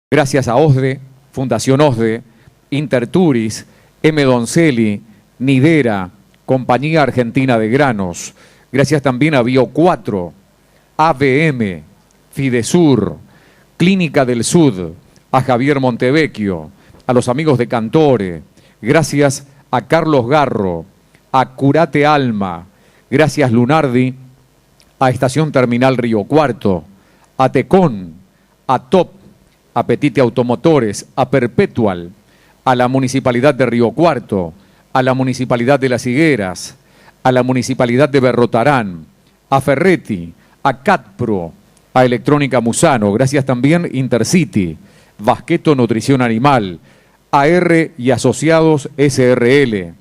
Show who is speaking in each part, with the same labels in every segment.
Speaker 1: Gracias a OSDE, Fundación OSDE, Interturis, M. Doncelli, Nidera, Compañía Argentina de Granos. Gracias también a Bio4, ABM, Fidesur, Clínica del Sud, a Javier Montevecchio, a los amigos de Cantore. Gracias a Carlos Garro, a Curate Alma. Gracias Lunardi, a Estación Terminal Río Cuarto, a Tecón, a TOP, a Petite Automotores, a Perpetual, a la Municipalidad de Río Cuarto, a la Municipalidad de Las Higueras, a la Municipalidad de Berrotarán, a Ferretti, a Catpro, a Electrónica Musano. Gracias también Intercity, Vasqueto Nutrición Animal, AR y Asociados SRL.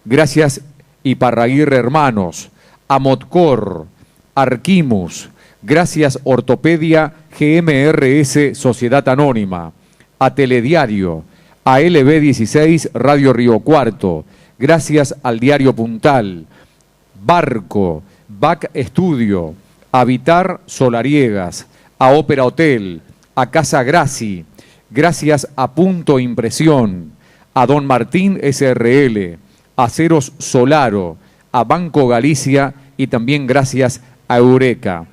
Speaker 1: Gracias Iparraguirre Hermanos, a Motcor, Arquimus. Gracias Ortopedia GMRS Sociedad Anónima, a Telediario, a LB16 Radio Río Cuarto. Gracias al Diario Puntal, Barco, Bac Estudio, a Vitar Solariegas, a Ópera Hotel, a Casa Graci. Gracias a Punto Impresión, a Don Martín SRL, a Aceros Solaro, a Banco Galicia y también gracias a Eureka.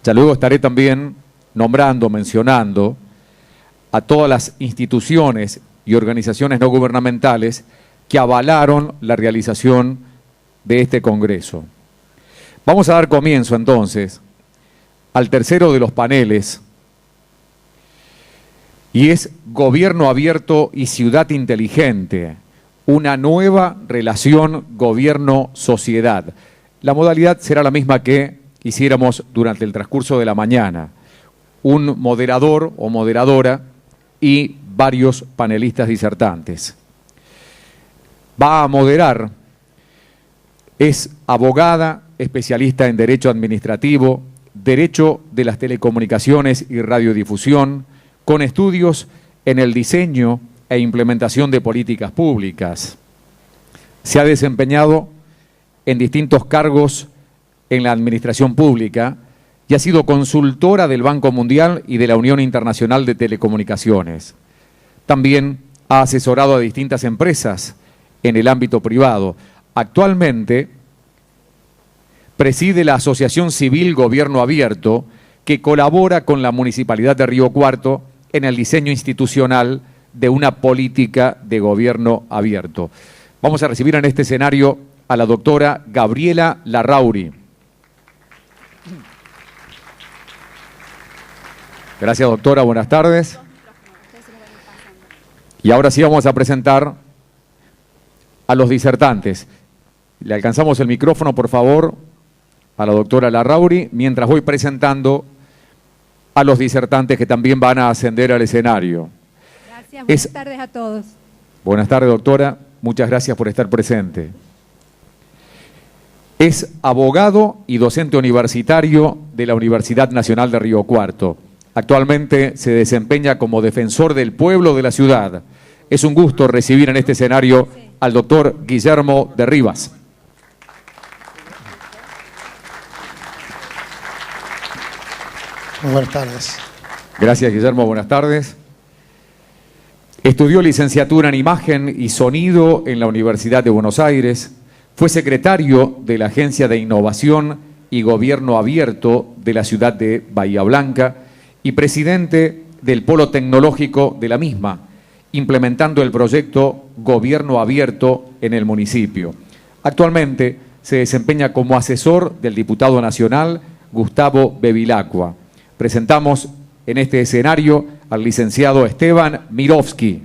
Speaker 1: Ya luego estaré también nombrando, mencionando a todas las instituciones y organizaciones no gubernamentales que avalaron la realización de este Congreso. Vamos a dar comienzo entonces al tercero de los paneles, y es Gobierno Abierto y Ciudad Inteligente, una nueva relación gobierno-sociedad. La modalidad será la misma que hiciéramos durante el transcurso de la mañana. Un moderador o moderadora y varios panelistas disertantes. Va a moderar, es abogada, especialista en Derecho Administrativo, Derecho de las Telecomunicaciones y Radiodifusión, con estudios en el diseño e implementación de políticas públicas. Se ha desempeñado en distintos cargos en la administración pública y ha sido consultora del Banco Mundial y de la Unión Internacional de Telecomunicaciones. También ha asesorado a distintas empresas en el ámbito privado. Actualmente preside la Asociación Civil Gobierno Abierto, que colabora con la Municipalidad de Río Cuarto en el diseño institucional de una política de gobierno abierto. Vamos a recibir en este escenario a la doctora Gabriela Larrauri. Gracias, doctora. Buenas tardes. Y ahora sí vamos a presentar a los disertantes. Le alcanzamos el micrófono, por favor, a la doctora Larrauri, mientras voy presentando a los disertantes que también van a ascender al escenario.
Speaker 2: Gracias, buenas tardes a todos.
Speaker 1: Buenas tardes, doctora. Muchas gracias por estar presente. Es abogado y docente universitario de la Universidad Nacional de Río Cuarto. Actualmente se desempeña como defensor del pueblo de la ciudad. Es un gusto recibir en este escenario al doctor Guillermo de Rivas.
Speaker 3: Buenas tardes.
Speaker 1: Gracias, Guillermo. Buenas tardes. Estudió licenciatura en Imagen y Sonido en la Universidad de Buenos Aires. Fue secretario de la Agencia de Innovación y Gobierno Abierto de la ciudad de Bahía Blanca y presidente del Polo Tecnológico de la misma, implementando el proyecto Gobierno Abierto en el municipio. Actualmente se desempeña como asesor del diputado nacional Gustavo Bevilacqua. Presentamos en este escenario al licenciado Esteban Mirovsky.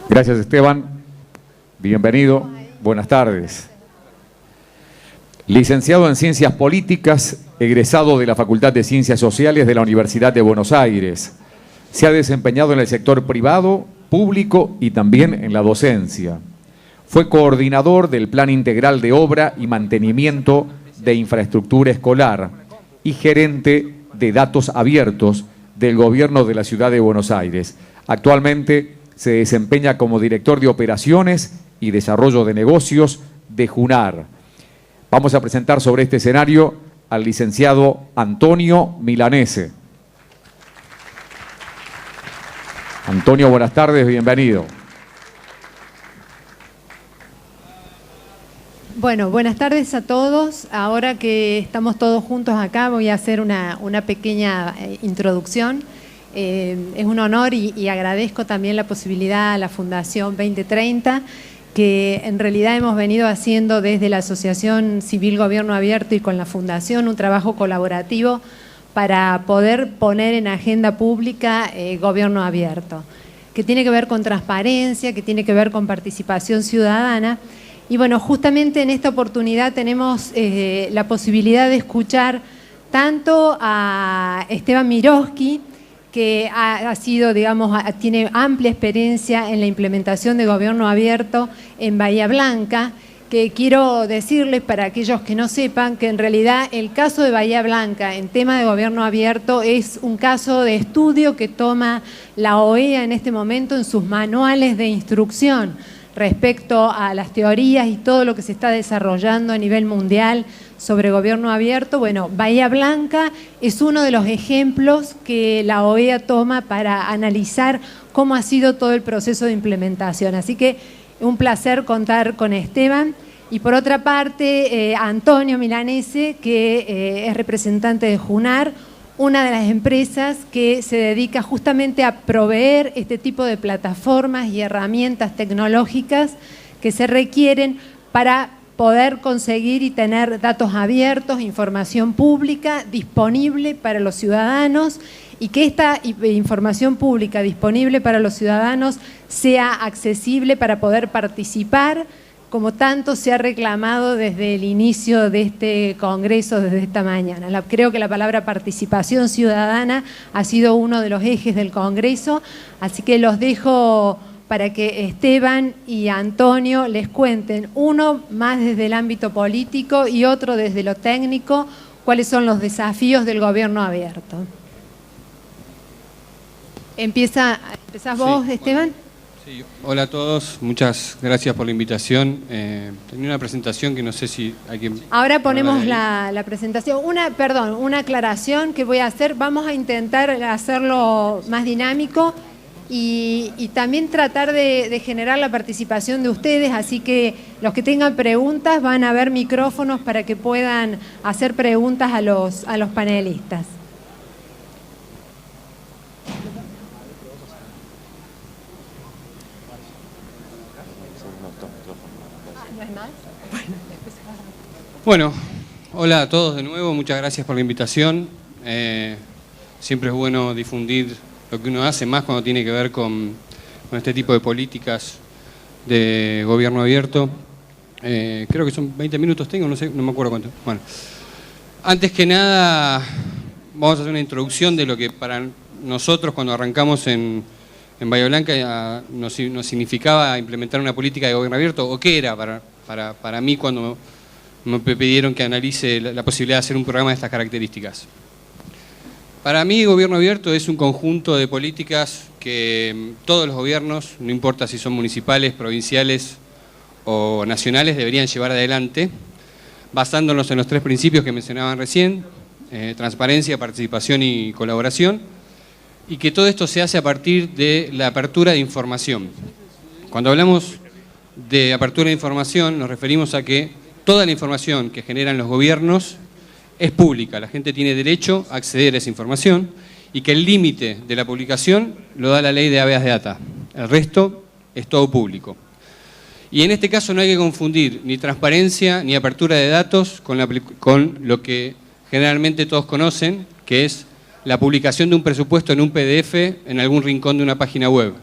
Speaker 1: Gracias, Esteban. Bienvenido. Buenas tardes. Licenciado en Ciencias Políticas, egresado de la Facultad de Ciencias Sociales de la Universidad de Buenos Aires. Se ha desempeñado en el sector privado, público y también en la docencia. Fue coordinador del Plan Integral de Obra y Mantenimiento de Infraestructura Escolar y gerente de Datos Abiertos del Gobierno de la Ciudad de Buenos Aires. Actualmente se desempeña como director de Operaciones y Desarrollo de Negocios de Junar. Vamos a presentar sobre este escenario al licenciado Antonio Milanese. Antonio, buenas tardes, bienvenido.
Speaker 2: Bueno, buenas tardes a todos. Ahora que estamos todos juntos acá, voy a hacer una pequeña introducción. Es un honor y agradezco también la posibilidad a la Fundación 2030, que en realidad hemos venido haciendo desde la Asociación Civil Gobierno Abierto y con la Fundación un trabajo colaborativo para poder poner en agenda pública Gobierno Abierto, que tiene que ver con transparencia, que tiene que ver con participación ciudadana. Y bueno, justamente en esta oportunidad tenemos la posibilidad de escuchar tanto a Esteban Miroski, que ha sido, digamos, tiene amplia experiencia en la implementación de Gobierno Abierto en Bahía Blanca, que quiero decirles para aquellos que no sepan que en realidad el caso de Bahía Blanca en tema de Gobierno Abierto es un caso de estudio que toma la OEA en este momento en sus manuales de instrucción respecto a las teorías y todo lo que se está desarrollando a nivel mundial sobre Gobierno Abierto. Bueno, Bahía Blanca es uno de los ejemplos que la OEA toma para analizar cómo ha sido todo el proceso de implementación. Así que un placer contar con Esteban. Y por otra parte, Antonio Milanese, que es representante de Junar, una de las empresas que se dedica justamente a proveer este tipo de plataformas y herramientas tecnológicas que se requieren para poder conseguir y tener datos abiertos, información pública disponible para los ciudadanos, y que esta información pública disponible para los ciudadanos sea accesible para poder participar, como tanto se ha reclamado desde el inicio de este Congreso, desde esta mañana. Creo que la palabra participación ciudadana ha sido uno de los ejes del Congreso, así que los dejo para que Esteban y Antonio les cuenten, uno más desde el ámbito político y otro desde lo técnico, cuáles son los desafíos del Gobierno Abierto. ¿Empezás vos, sí, Esteban?
Speaker 3: Bueno. Sí, hola a todos, muchas gracias por la invitación. Tenía una presentación que no sé si hay que...
Speaker 2: Ahora ponemos la presentación. Una aclaración que voy a hacer. Vamos a intentar hacerlo más dinámico y también tratar de generar la participación de ustedes, así que los que tengan preguntas van a haber micrófonos para que puedan hacer preguntas a los panelistas.
Speaker 3: Bueno, hola a todos de nuevo, muchas gracias por la invitación. Siempre es bueno difundir lo que uno hace, más cuando tiene que ver con este tipo de políticas de Gobierno Abierto. Creo que son 20 minutos tengo, no sé, no me acuerdo cuánto. Bueno, antes que nada vamos a hacer una introducción de lo que para nosotros cuando arrancamos en Bahía Blanca nos significaba implementar una política de Gobierno Abierto, o qué era para mí cuando me pidieron que analice la posibilidad de hacer un programa de estas características. Para mí, Gobierno Abierto es un conjunto de políticas que todos los gobiernos, no importa si son municipales, provinciales o nacionales, deberían llevar adelante, basándonos en los tres principios que mencionaban recién: transparencia, participación y colaboración, y que todo esto se hace a partir de la apertura de información. Cuando hablamos de apertura de información, nos referimos a que toda la información que generan los gobiernos es pública, la gente tiene derecho a acceder a esa información, y que el límite de la publicación lo da la ley de habeas data. El resto es todo público. Y en este caso no hay que confundir ni transparencia ni apertura de datos con lo que generalmente todos conocen, que es la publicación de un presupuesto en un PDF en algún rincón de una página web.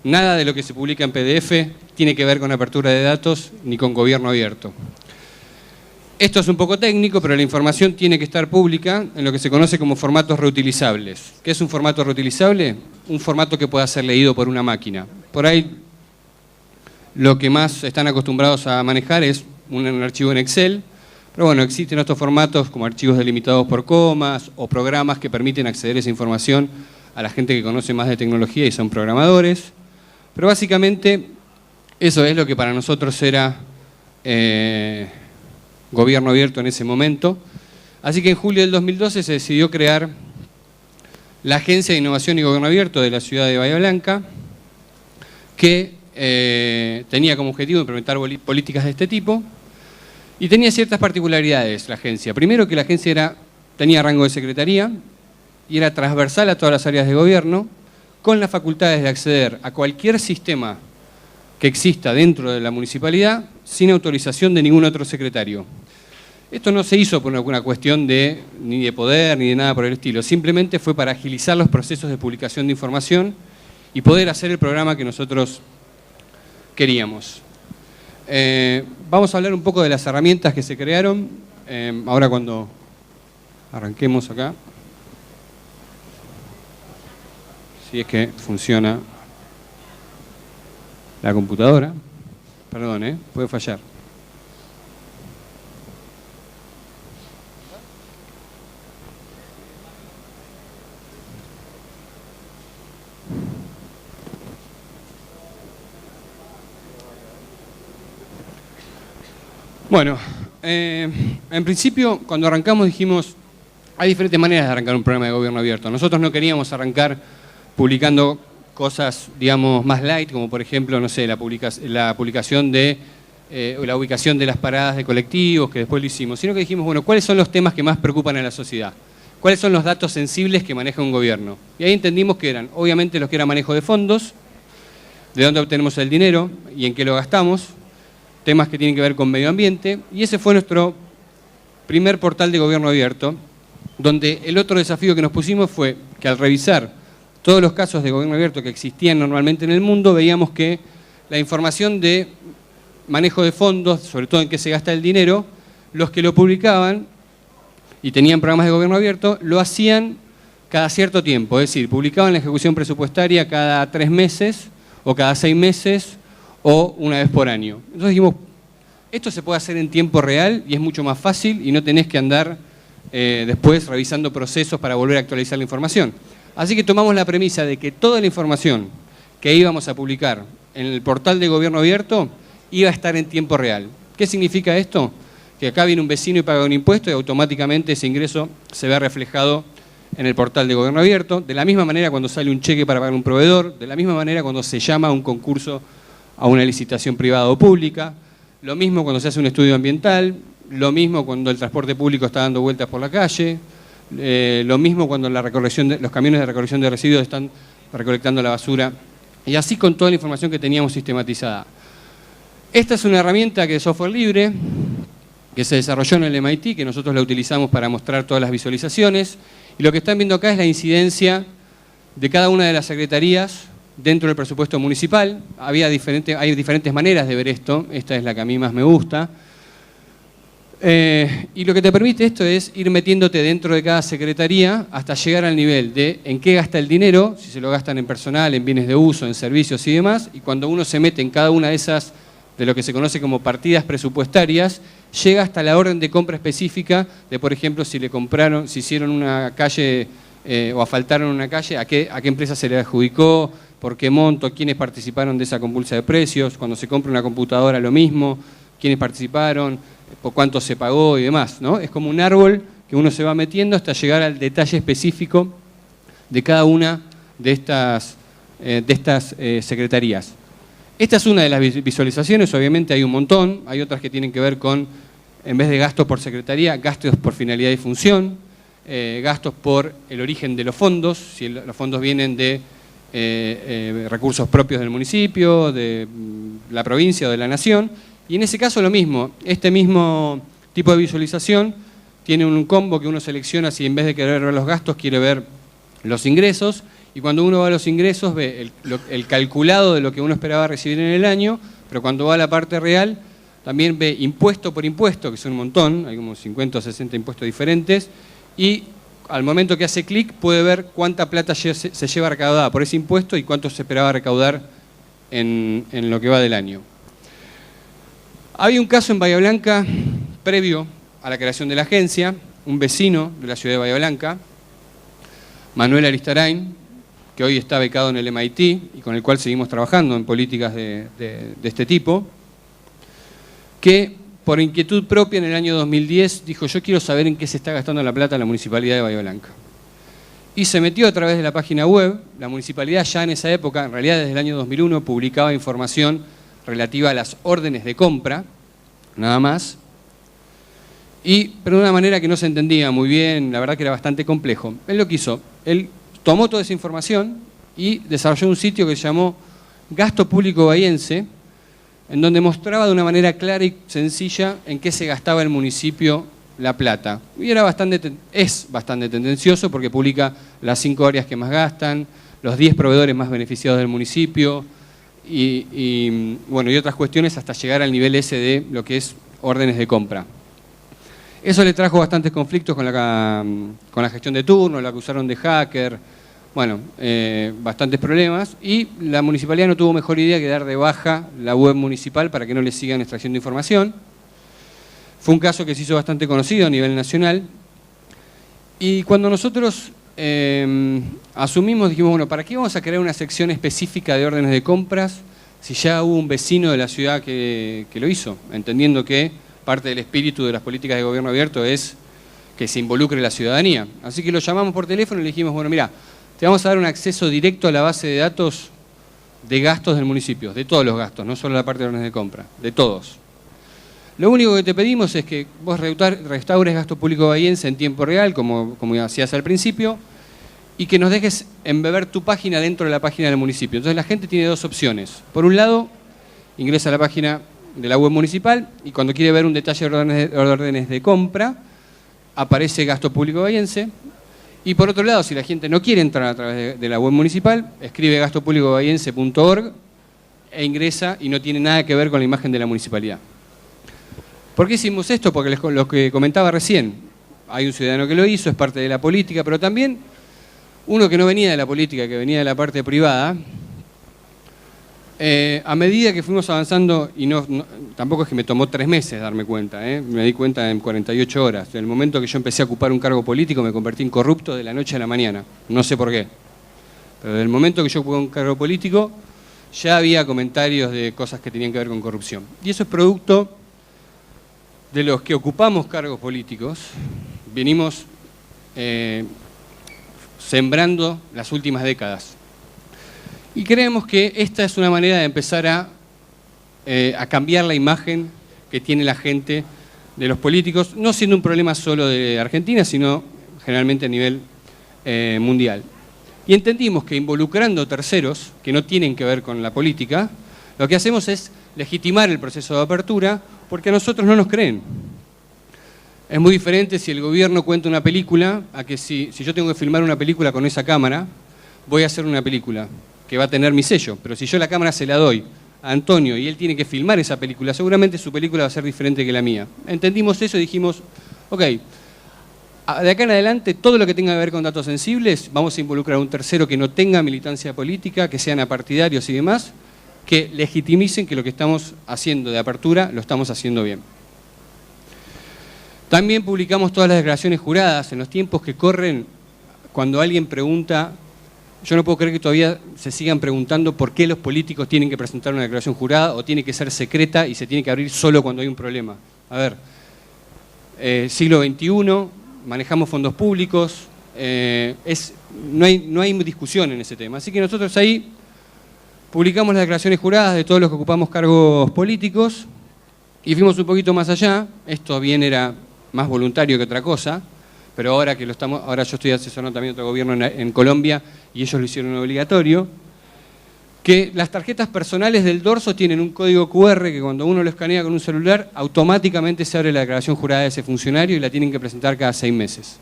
Speaker 3: Nada de lo que se publica en PDF tiene que ver con apertura de datos ni con Gobierno Abierto. Esto es un poco técnico, pero la información tiene que estar pública en lo que se conoce como formatos reutilizables. ¿Qué es un formato reutilizable? Un formato que pueda ser leído por una máquina. Por ahí lo que más están acostumbrados a manejar es un archivo en Excel, pero bueno, existen estos formatos como archivos delimitados por comas o programas que permiten acceder a esa información a la gente que conoce más de tecnología y son programadores. Pero básicamente eso es lo que para nosotros era gobierno abierto en ese momento. Así que en julio del 2012 se decidió crear la Agencia de Innovación y Gobierno Abierto de la ciudad de Bahía Blanca, que tenía como objetivo implementar políticas de este tipo y tenía ciertas particularidades la agencia. Primero, que la agencia tenía rango de secretaría y era transversal a todas las áreas de gobierno, con las facultades de acceder a cualquier sistema que exista dentro de la municipalidad sin autorización de ningún otro secretario. Esto no se hizo por una cuestión ni de poder ni de nada por el estilo, simplemente fue para agilizar los procesos de publicación de información y poder hacer el programa que nosotros queríamos. Vamos a hablar un poco de las herramientas que se crearon, ahora cuando arranquemos acá. Si es que funciona la computadora. Perdón, puede fallar. Bueno, en principio, cuando arrancamos dijimos, hay diferentes maneras de arrancar un programa de gobierno abierto. Nosotros no queríamos arrancar publicando cosas, digamos, más light, como por ejemplo, no sé, la publicación de la ubicación de las paradas de colectivos, que después lo hicimos, sino que dijimos, bueno, ¿cuáles son los temas que más preocupan a la sociedad? ¿Cuáles son los datos sensibles que maneja un gobierno? Y ahí entendimos que eran, obviamente, los que era manejo de fondos, de dónde obtenemos el dinero y en qué lo gastamos, temas que tienen que ver con medio ambiente, y ese fue nuestro primer portal de gobierno abierto, donde el otro desafío que nos pusimos fue que al revisar todos los casos de gobierno abierto que existían normalmente en el mundo, veíamos que la información de manejo de fondos, sobre todo en qué se gasta el dinero, los que lo publicaban y tenían programas de gobierno abierto, lo hacían cada cierto tiempo, es decir, publicaban la ejecución presupuestaria cada 3 meses o cada 6 meses o una vez por año. Entonces dijimos, esto se puede hacer en tiempo real y es mucho más fácil y no tenés que andar después revisando procesos para volver a actualizar la información. Así que tomamos la premisa de que toda la información que íbamos a publicar en el portal de gobierno abierto iba a estar en tiempo real. ¿Qué significa esto? Que acá viene un vecino y paga un impuesto y automáticamente ese ingreso se ve reflejado en el portal de gobierno abierto. De la misma manera cuando sale un cheque para pagar un proveedor, de la misma manera cuando se llama a un concurso a una licitación privada o pública, lo mismo cuando se hace un estudio ambiental, lo mismo cuando el transporte público está dando vueltas por la calle, lo mismo cuando los camiones de recolección de residuos están recolectando la basura, y así con toda la información que teníamos sistematizada. Esta es una herramienta que es software libre, que se desarrolló en el MIT, que nosotros la utilizamos para mostrar todas las visualizaciones, y lo que están viendo acá es la incidencia de cada una de las secretarías dentro del presupuesto municipal. Hay diferentes maneras de ver esto, esta es la que a mí más me gusta. Y lo que te permite esto es ir metiéndote dentro de cada secretaría hasta llegar al nivel de en qué gasta el dinero, si se lo gastan en personal, en bienes de uso, en servicios y demás, y cuando uno se mete en cada una de esas, de lo que se conoce como partidas presupuestarias, llega hasta la orden de compra específica de, por ejemplo, si hicieron una calle o asfaltaron una calle, a qué empresa se le adjudicó, por qué monto, quiénes participaron de esa compulsa de precios, cuando se compra una computadora lo mismo, quiénes participaron, por cuánto se pagó y demás, ¿no? Es como un árbol que uno se va metiendo hasta llegar al detalle específico de cada una de estas secretarías. Esta es una de las visualizaciones, obviamente hay un montón, hay otras que tienen que ver con, en vez de gastos por secretaría, gastos por finalidad y función, gastos por el origen de los fondos, si los fondos vienen de recursos propios del municipio, de la provincia o de la nación, y en ese caso lo mismo, este mismo tipo de visualización tiene un combo que uno selecciona si en vez de querer ver los gastos quiere ver los ingresos, y cuando uno va a los ingresos ve el calculado de lo que uno esperaba recibir en el año, pero cuando va a la parte real también ve impuesto por impuesto, que son un montón, hay como 50 o 60 impuestos diferentes, y al momento que hace clic puede ver cuánta plata se lleva recaudada por ese impuesto y cuánto se esperaba recaudar en lo que va del año. Había un caso en Bahía Blanca, previo a la creación de la agencia, un vecino de la ciudad de Bahía Blanca, Manuel Aristarain, que hoy está becado en el MIT y con el cual seguimos trabajando en políticas de este tipo, que por inquietud propia en el año 2010 dijo: yo quiero saber en qué se está gastando la plata la Municipalidad de Bahía Blanca. Y se metió a través de la página web. La Municipalidad ya en esa época, en realidad desde el año 2001, publicaba información relativa a las órdenes de compra, nada más, pero de una manera que no se entendía muy bien, la verdad que era bastante complejo. Él lo que hizo, él tomó toda esa información y desarrolló un sitio que se llamó Gasto Público Bahiense, en donde mostraba de una manera clara y sencilla en qué se gastaba el municipio la plata. Y es bastante tendencioso porque publica las 5 áreas que más gastan, los 10 proveedores más beneficiados del municipio y otras cuestiones hasta llegar al nivel ese de lo que es órdenes de compra. Eso le trajo bastantes conflictos con la gestión de turno, la acusaron de hacker, bastantes problemas, y la municipalidad no tuvo mejor idea que dar de baja la web municipal para que no le sigan extrayendo información. Fue un caso que se hizo bastante conocido a nivel nacional, y cuando nosotros asumimos, dijimos, bueno, ¿para qué vamos a crear una sección específica de órdenes de compras si ya hubo un vecino de la ciudad que lo hizo? Entendiendo que parte del espíritu de las políticas de gobierno abierto es que se involucre la ciudadanía. Así que lo llamamos por teléfono y le dijimos, bueno, mira, te vamos a dar un acceso directo a la base de datos de gastos del municipio, de todos los gastos, no solo la parte de órdenes de compra, de todos. Lo único que te pedimos es que vos restaures Gasto Público Bahiense en tiempo real, como hacías al principio, y que nos dejes embeber tu página dentro de la página del municipio. Entonces la gente tiene 2 opciones. Por un lado, ingresa a la página de la web municipal y cuando quiere ver un detalle de órdenes de compra, aparece Gasto Público Bahiense. Y por otro lado, si la gente no quiere entrar a través de la web municipal, escribe gastopublicobahiense.org e ingresa y no tiene nada que ver con la imagen de la municipalidad. ¿Por qué hicimos esto? Porque lo que comentaba recién, hay un ciudadano que lo hizo, es parte de la política, pero también uno que no venía de la política, que venía de la parte privada, a medida que fuimos avanzando, y tampoco es que me tomó 3 meses darme cuenta, me di cuenta en 48 horas. En el momento que yo empecé a ocupar un cargo político me convertí en corrupto de la noche a la mañana, no sé por qué. Pero desde el momento que yo ocupé un cargo político ya había comentarios de cosas que tenían que ver con corrupción. Y eso es producto de los que ocupamos cargos políticos, venimos sembrando las últimas décadas. Y creemos que esta es una manera de empezar a cambiar la imagen que tiene la gente de los políticos, no siendo un problema solo de Argentina, sino generalmente a nivel mundial. Y entendimos que involucrando terceros que no tienen que ver con la política, lo que hacemos es legitimar el proceso de apertura porque a nosotros no nos creen. Es muy diferente si el gobierno cuenta una película a que si yo tengo que filmar una película con esa cámara, voy a hacer una película que va a tener mi sello, pero si yo la cámara se la doy a Antonio y él tiene que filmar esa película, seguramente su película va a ser diferente que la mía. Entendimos eso y dijimos, ok, de acá en adelante todo lo que tenga que ver con datos sensibles, vamos a involucrar a un tercero que no tenga militancia política, que sean apartidarios y demás, que legitimicen que lo que estamos haciendo de apertura lo estamos haciendo bien. También publicamos todas las declaraciones juradas. En los tiempos que corren, cuando alguien pregunta, yo no puedo creer que todavía se sigan preguntando por qué los políticos tienen que presentar una declaración jurada o tiene que ser secreta y se tiene que abrir solo cuando hay un problema. A ver, siglo XXI, manejamos fondos públicos, no hay discusión en ese tema. Así que nosotros ahí publicamos las declaraciones juradas de todos los que ocupamos cargos políticos y fuimos un poquito más allá. Esto bien era más voluntario que otra cosa, pero ahora yo estoy asesorando también otro gobierno en Colombia y ellos lo hicieron obligatorio, que las tarjetas personales del dorso tienen un código QR que cuando uno lo escanea con un celular, automáticamente se abre la declaración jurada de ese funcionario y la tienen que presentar cada 6 meses.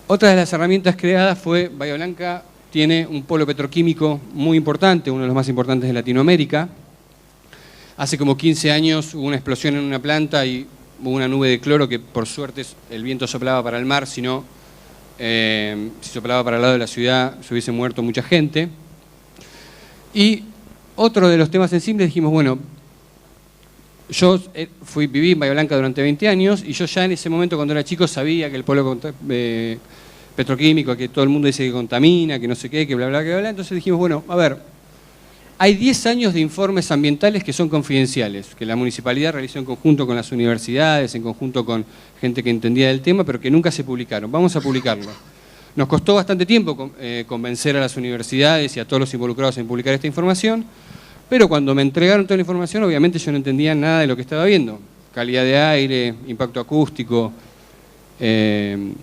Speaker 3: Otra de las herramientas creadas fue Bahía Blanca tiene un polo petroquímico muy importante, uno de los más importantes de Latinoamérica. Hace como 15 años hubo una explosión en una planta y hubo una nube de cloro que por suerte el viento soplaba para el mar, si no, si soplaba para el lado de la ciudad se hubiese muerto mucha gente. Y otro de los temas sensibles dijimos, bueno, yo viví en Bahía Blanca durante 20 años y yo ya en ese momento cuando era chico sabía que el polo petroquímico, que todo el mundo dice que contamina, que no sé qué, que bla, bla, bla, bla. Entonces dijimos, bueno, a ver, Hay 10 años de informes ambientales que son confidenciales, que la municipalidad realizó en conjunto con las universidades, en conjunto con gente que entendía del tema, pero que nunca se publicaron. Vamos a publicarlo. Nos costó bastante tiempo convencer a las universidades y a todos los involucrados en publicar esta información, pero cuando me entregaron toda la información, obviamente yo no entendía nada de lo que estaba viendo. Calidad de aire, impacto acústico,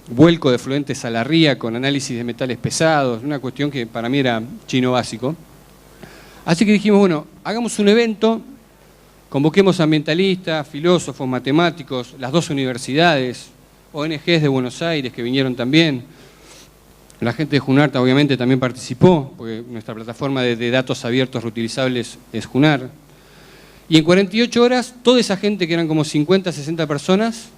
Speaker 3: vuelco de efluentes a la ría con análisis de metales pesados, una cuestión que para mí era chino básico. Así que dijimos, bueno, hagamos un evento, convoquemos ambientalistas, filósofos, matemáticos, las 2 universidades, ONGs de Buenos Aires que vinieron también. La gente de Junar obviamente también participó, porque nuestra plataforma de datos abiertos reutilizables es Junar. Y en 48 horas, toda esa gente, que eran como 50, 60 personas,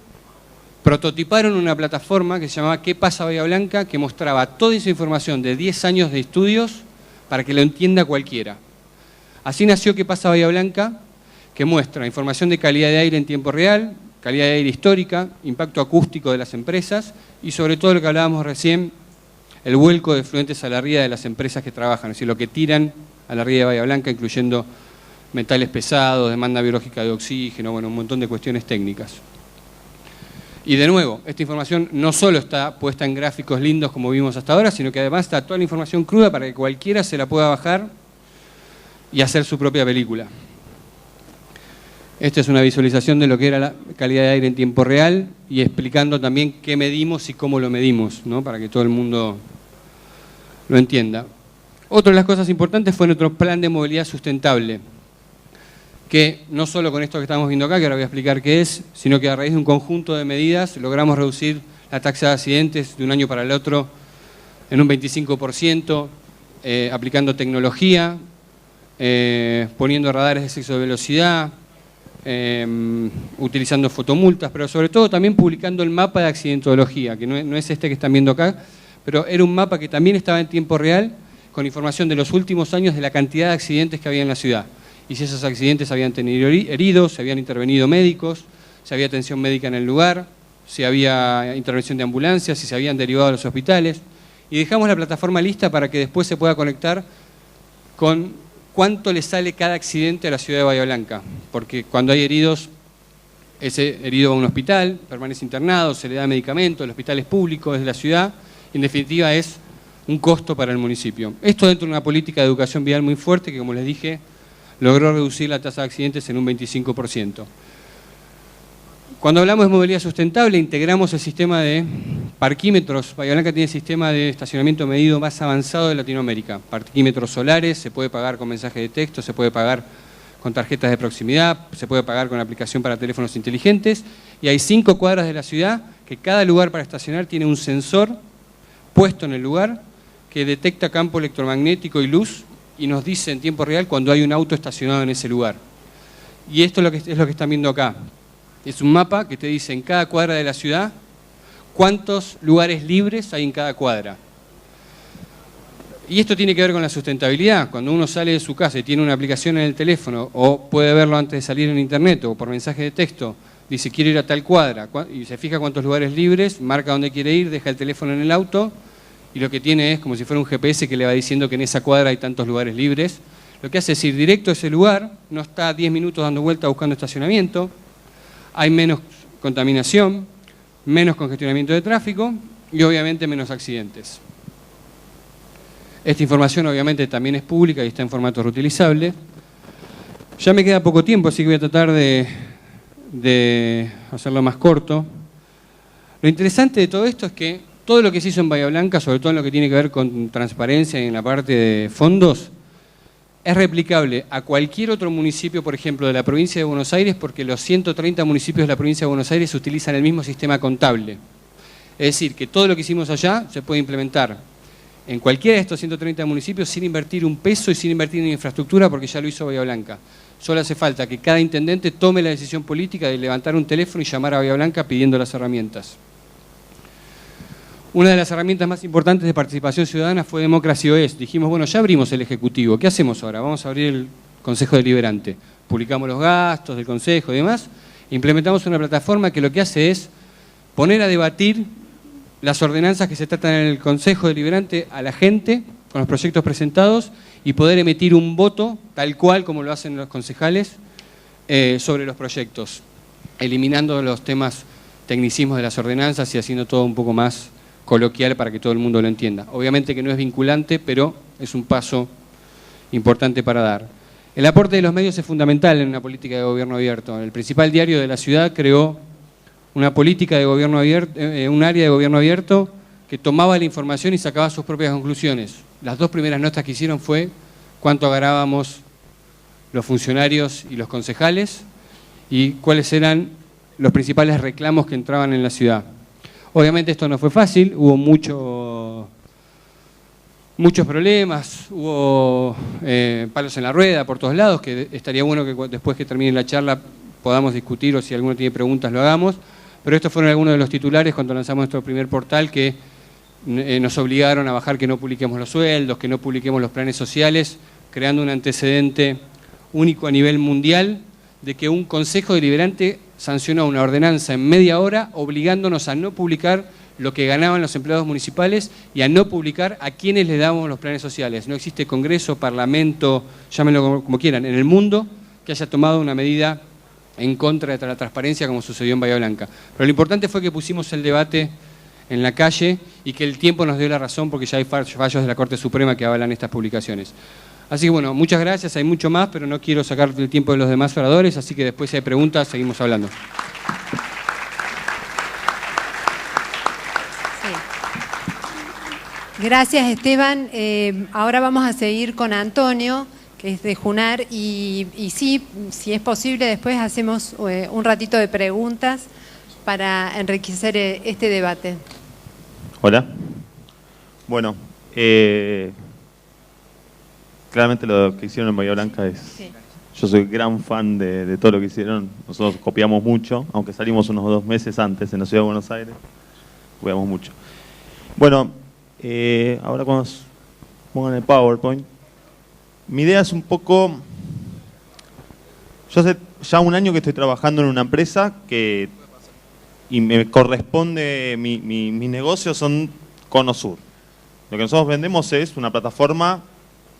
Speaker 3: prototiparon una plataforma que se llamaba ¿Qué pasa Bahía Blanca?, que mostraba toda esa información de 10 años de estudios para que lo entienda cualquiera. Así nació ¿Qué pasa Bahía Blanca?, que muestra información de calidad de aire en tiempo real, calidad de aire histórica, impacto acústico de las empresas y sobre todo lo que hablábamos recién, el vuelco de efluentes a la ría de las empresas que trabajan, es decir, lo que tiran a la ría de Bahía Blanca, incluyendo metales pesados, demanda biológica de oxígeno, bueno, un montón de cuestiones técnicas. Y de nuevo, esta información no solo está puesta en gráficos lindos como vimos hasta ahora, sino que además está toda la información cruda para que cualquiera se la pueda bajar y hacer su propia película. Esta es una visualización de lo que era la calidad de aire en tiempo real y explicando también qué medimos y cómo lo medimos, ¿no?, para que todo el mundo lo entienda. Otra de las cosas importantes fue nuestro plan de movilidad sustentable, que no solo con esto que estamos viendo acá, que ahora voy a explicar qué es, sino que a raíz de un conjunto de medidas logramos reducir la tasa de accidentes de un año para el otro en un 25%, aplicando tecnología, poniendo radares de exceso de velocidad, utilizando fotomultas, pero sobre todo también publicando el mapa de accidentología, que no es este que están viendo acá, pero era un mapa que también estaba en tiempo real, con información de los últimos años de la cantidad de accidentes que había en la ciudad. Y si esos accidentes habían tenido heridos, se habían intervenido médicos, si había atención médica en el lugar, si había intervención de ambulancias, si se habían derivado a los hospitales. Y dejamos la plataforma lista para que después se pueda conectar con cuánto le sale cada accidente a la ciudad de Bahía Blanca. Porque cuando hay heridos, ese herido va a un hospital, permanece internado, se le da medicamento, el hospital es público, es de la ciudad, y en definitiva es un costo para el municipio. Esto dentro de una política de educación vial muy fuerte que, como les dije, logró reducir la tasa de accidentes en un 25%. Cuando hablamos de movilidad sustentable, integramos el sistema de parquímetros. Bahía Blanca tiene el sistema de estacionamiento medido más avanzado de Latinoamérica. Parquímetros solares, se puede pagar con mensaje de texto, se puede pagar con tarjetas de proximidad, se puede pagar con aplicación para teléfonos inteligentes. Y hay 5 cuadras de la ciudad que cada lugar para estacionar tiene un sensor puesto en el lugar que detecta campo electromagnético y luz y nos dice en tiempo real cuando hay un auto estacionado en ese lugar. Y esto es lo que están viendo acá. Es un mapa que te dice en cada cuadra de la ciudad cuántos lugares libres hay en cada cuadra. Y esto tiene que ver con la sustentabilidad. Cuando uno sale de su casa y tiene una aplicación en el teléfono o puede verlo antes de salir en internet o por mensaje de texto, dice quiero ir a tal cuadra y se fija cuántos lugares libres, marca dónde quiere ir, deja el teléfono en el auto y lo que tiene es como si fuera un GPS que le va diciendo que en esa cuadra hay tantos lugares libres. Lo que hace es ir directo a ese lugar, no está 10 minutos dando vuelta buscando estacionamiento, hay menos contaminación, menos congestionamiento de tráfico y obviamente menos accidentes. Esta información obviamente también es pública y está en formato reutilizable. Ya me queda poco tiempo, así que voy a tratar de hacerlo más corto. Lo interesante de todo esto es que todo lo que se hizo en Bahía Blanca, sobre todo en lo que tiene que ver con transparencia y en la parte de fondos, es replicable a cualquier otro municipio, por ejemplo, de la provincia de Buenos Aires, porque los 130 municipios de la provincia de Buenos Aires utilizan el mismo sistema contable. Es decir, que todo lo que hicimos allá se puede implementar en cualquiera de estos 130 municipios sin invertir un peso y sin invertir en infraestructura, porque ya lo hizo Bahía Blanca. Solo hace falta que cada intendente tome la decisión política de levantar un teléfono y llamar a Bahía Blanca pidiendo las herramientas. Una de las herramientas más importantes de participación ciudadana fue Democracy OS. Dijimos, bueno, ya abrimos el Ejecutivo, ¿qué hacemos ahora? Vamos a abrir el Consejo Deliberante. Publicamos los gastos del Consejo y demás. Implementamos una plataforma que lo que hace es poner a debatir las ordenanzas que se tratan en el Consejo Deliberante a la gente con los proyectos presentados y poder emitir un voto, tal cual como lo hacen los concejales, sobre los proyectos, eliminando los temas tecnicismos de las ordenanzas y haciendo todo un poco más coloquial para que todo el mundo lo entienda. Obviamente que no es vinculante, pero es un paso importante para dar. El aporte de los medios es fundamental en una política de gobierno abierto. El principal diario de la ciudad creó una política de gobierno abierto, un área de gobierno abierto que tomaba la información y sacaba sus propias conclusiones. Las dos primeras notas que hicieron fue cuánto ganábamos los funcionarios y los concejales y cuáles eran los principales reclamos que entraban en la ciudad. Obviamente esto no fue fácil, hubo muchos problemas, hubo palos en la rueda por todos lados, que estaría bueno que después que termine la charla podamos discutir o si alguno tiene preguntas lo hagamos, pero estos fueron algunos de los titulares cuando lanzamos nuestro primer portal que nos obligaron a bajar que no publiquemos los sueldos, que no publiquemos los planes sociales, creando un antecedente único a nivel mundial de que un consejo deliberante sancionó una ordenanza en media hora obligándonos a no publicar lo que ganaban los empleados municipales y a no publicar a quienes les dábamos los planes sociales. No existe congreso, parlamento, llámenlo como quieran, en el mundo que haya tomado una medida en contra de la transparencia como sucedió en Bahía Blanca. Pero lo importante fue que pusimos el debate en la calle y que el tiempo nos dio la razón porque ya hay fallos de la Corte Suprema que avalan estas publicaciones. Así que bueno, muchas gracias, hay mucho más, pero no quiero sacar el tiempo de los demás oradores, así que después si hay preguntas seguimos hablando.
Speaker 2: Gracias, Esteban. Ahora vamos a seguir con Antonio, que es de Junar, y sí, si es posible, después hacemos un ratito de preguntas para enriquecer este debate.
Speaker 4: Hola. Bueno, claramente lo que hicieron en Bahía Blanca es... Sí. Yo soy gran fan de todo lo que hicieron. Nosotros copiamos mucho, aunque salimos unos 2 meses antes en la Ciudad de Buenos Aires. Copiamos mucho. Bueno, ahora cuando pongan el PowerPoint, mi idea es un poco... Yo hace ya 1 año que estoy trabajando en una empresa y me corresponde, mis negocios son Cono Sur. Lo que nosotros vendemos es una plataforma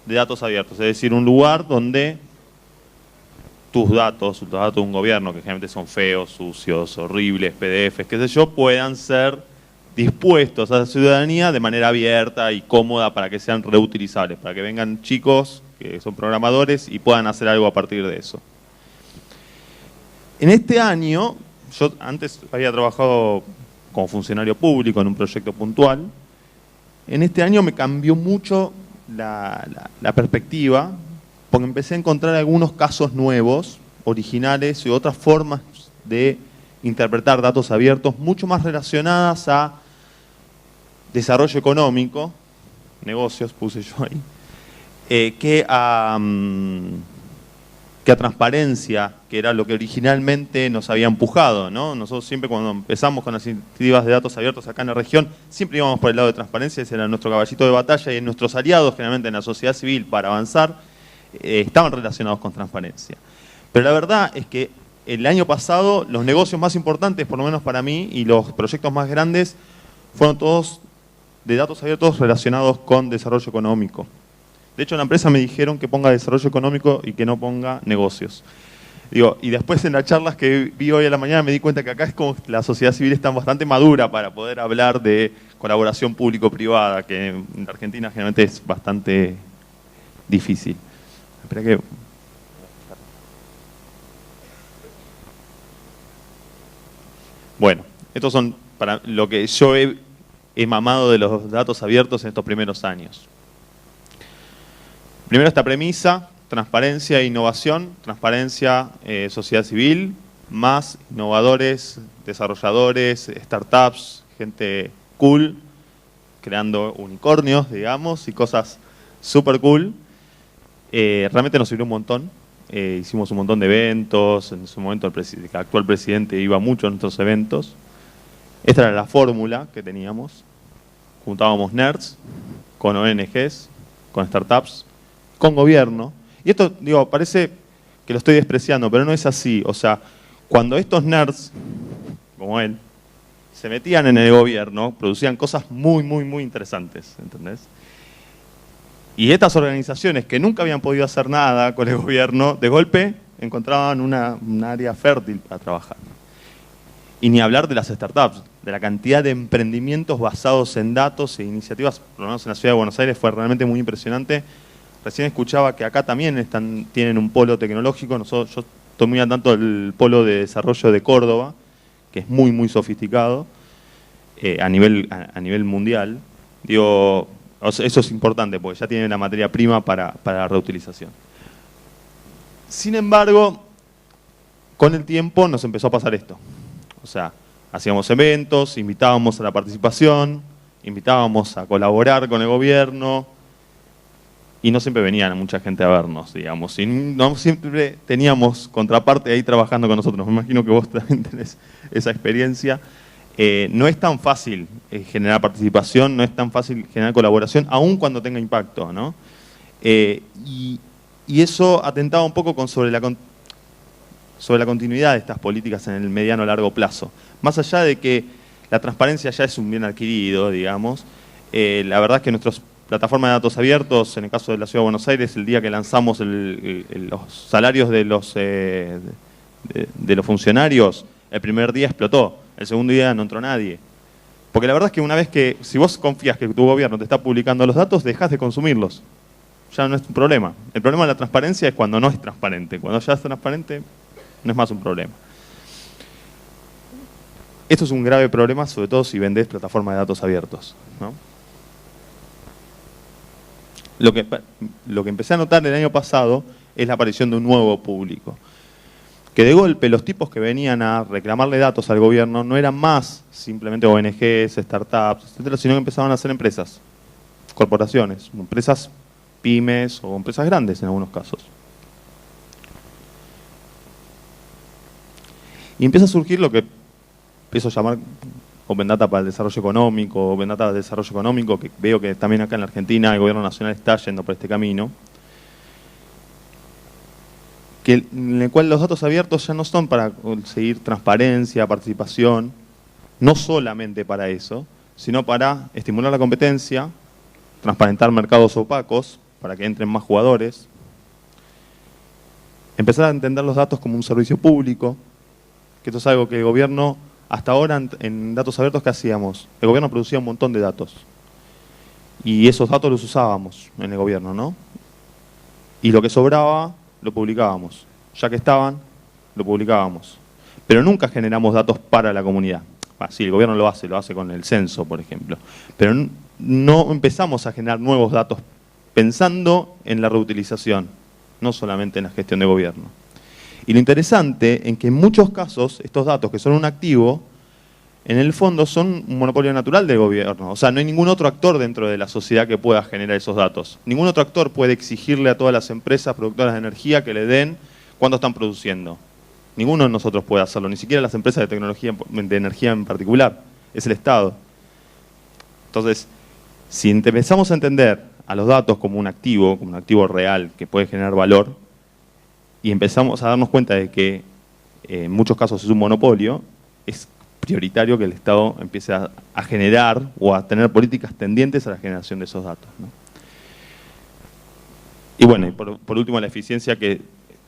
Speaker 4: de datos abiertos, es decir, un lugar donde tus datos de un gobierno, que generalmente son feos, sucios, horribles, PDFs, qué sé yo, puedan ser dispuestos a la ciudadanía de manera abierta y cómoda para que sean reutilizables, para que vengan chicos que son programadores y puedan hacer algo a partir de eso. En este año, yo antes había trabajado como funcionario público en un proyecto puntual. En este año me cambió mucho la perspectiva, porque empecé a encontrar algunos casos nuevos, originales y otras formas de interpretar datos abiertos mucho más relacionadas a desarrollo económico, negocios puse yo ahí, que a transparencia, que era lo que originalmente nos había empujado, ¿no? Nosotros siempre cuando empezamos con las iniciativas de datos abiertos acá en la región, siempre íbamos por el lado de transparencia, ese era nuestro caballito de batalla y nuestros aliados, generalmente en la sociedad civil, para avanzar, estaban relacionados con transparencia. Pero la verdad es que el año pasado los negocios más importantes, por lo menos para mí, y los proyectos más grandes, fueron todos de datos abiertos relacionados con desarrollo económico. De hecho, en la empresa me dijeron que ponga desarrollo económico y que no ponga negocios. Digo, y después en las charlas que vi hoy a la mañana me di cuenta que acá es como la sociedad civil está bastante madura para poder hablar de colaboración público-privada, que en Argentina generalmente es bastante difícil. Espera que... Bueno, estos son para lo que yo he mamado de los datos abiertos en estos primeros años. Primero esta premisa, transparencia e innovación, transparencia, sociedad civil, más innovadores, desarrolladores, startups, gente cool, creando unicornios, digamos, y cosas súper cool. Realmente nos sirvió un montón. Hicimos un montón de eventos, en su momento el actual presidente iba mucho a nuestros eventos. Esta era la fórmula que teníamos. Juntábamos nerds con ONGs, con startups, con gobierno. Y esto, digo, parece que lo estoy despreciando, pero no es así. O sea, cuando estos nerds, como él, se metían en el gobierno, producían cosas muy, muy, muy interesantes, ¿entendés? Y estas organizaciones que nunca habían podido hacer nada con el gobierno, de golpe encontraban un área fértil para trabajar. Y ni hablar de las startups, de la cantidad de emprendimientos basados en datos e iniciativas, por lo menos en la ciudad de Buenos Aires, fue realmente muy impresionante. Recién escuchaba que acá también tienen un polo tecnológico. Yo estoy muy al tanto del polo de desarrollo de Córdoba, que es muy, muy sofisticado a nivel mundial. Digo, eso es importante, porque ya tienen la materia prima para la reutilización. Sin embargo, con el tiempo nos empezó a pasar esto. O sea, hacíamos eventos, invitábamos a la participación, invitábamos a colaborar con el gobierno, y no siempre venían mucha gente a vernos, digamos. Y no siempre teníamos contraparte ahí trabajando con nosotros. Me imagino que vos también tenés esa experiencia. No es tan fácil generar participación, no es tan fácil generar colaboración, aun cuando tenga impacto, ¿no? Y eso atentaba un poco sobre la continuidad de estas políticas en el mediano o largo plazo. Más allá de que la transparencia ya es un bien adquirido, digamos, la verdad es que nuestras plataformas de datos abiertos, en el caso de la Ciudad de Buenos Aires, el día que lanzamos los salarios de los funcionarios, el primer día explotó, el segundo día no entró nadie. Porque la verdad es que una vez que, si vos confías que tu gobierno te está publicando los datos, dejás de consumirlos. Ya no es un problema. El problema de la transparencia es cuando no es transparente. Cuando ya es transparente, no es más un problema. Esto es un grave problema, sobre todo si vendés plataformas de datos abiertos, ¿no? Lo que empecé a notar el año pasado es la aparición de un nuevo público. Que de golpe los tipos que venían a reclamarle datos al gobierno no eran más simplemente ONGs, startups, etcétera, sino que empezaban a ser empresas, corporaciones, empresas pymes o empresas grandes en algunos casos. Y empieza a surgir lo que empiezo a llamar Open Data para el desarrollo económico, Open Data para el desarrollo económico, que veo que también acá en la Argentina el gobierno nacional está yendo por este camino, en el cual los datos abiertos ya no son para conseguir transparencia, participación, no solamente para eso, sino para estimular la competencia, transparentar mercados opacos, para que entren más jugadores, empezar a entender los datos como un servicio público, que esto es algo que el gobierno, hasta ahora en datos abiertos, ¿qué hacíamos? El gobierno producía un montón de datos, y esos datos los usábamos en el gobierno, ¿no? Y lo que sobraba lo publicábamos. Ya que estaban, lo publicábamos. Pero nunca generamos datos para la comunidad. Sí, el gobierno lo hace con el censo, por ejemplo. Pero no empezamos a generar nuevos datos pensando en la reutilización, no solamente en la gestión de gobierno. Y lo interesante es que en muchos casos estos datos, que son un activo, en el fondo son un monopolio natural del gobierno. O sea, no hay ningún otro actor dentro de la sociedad que pueda generar esos datos. Ningún otro actor puede exigirle a todas las empresas productoras de energía que le den cuánto están produciendo. Ninguno de nosotros puede hacerlo, ni siquiera las empresas de tecnología, de energía en particular. Es el Estado. Entonces, si empezamos a entender a los datos como un activo real que puede generar valor, y empezamos a darnos cuenta de que en muchos casos es un monopolio, es prioritario que el Estado empiece a generar o a tener políticas tendientes a la generación de esos datos, ¿no? Y bueno, y por último la eficiencia que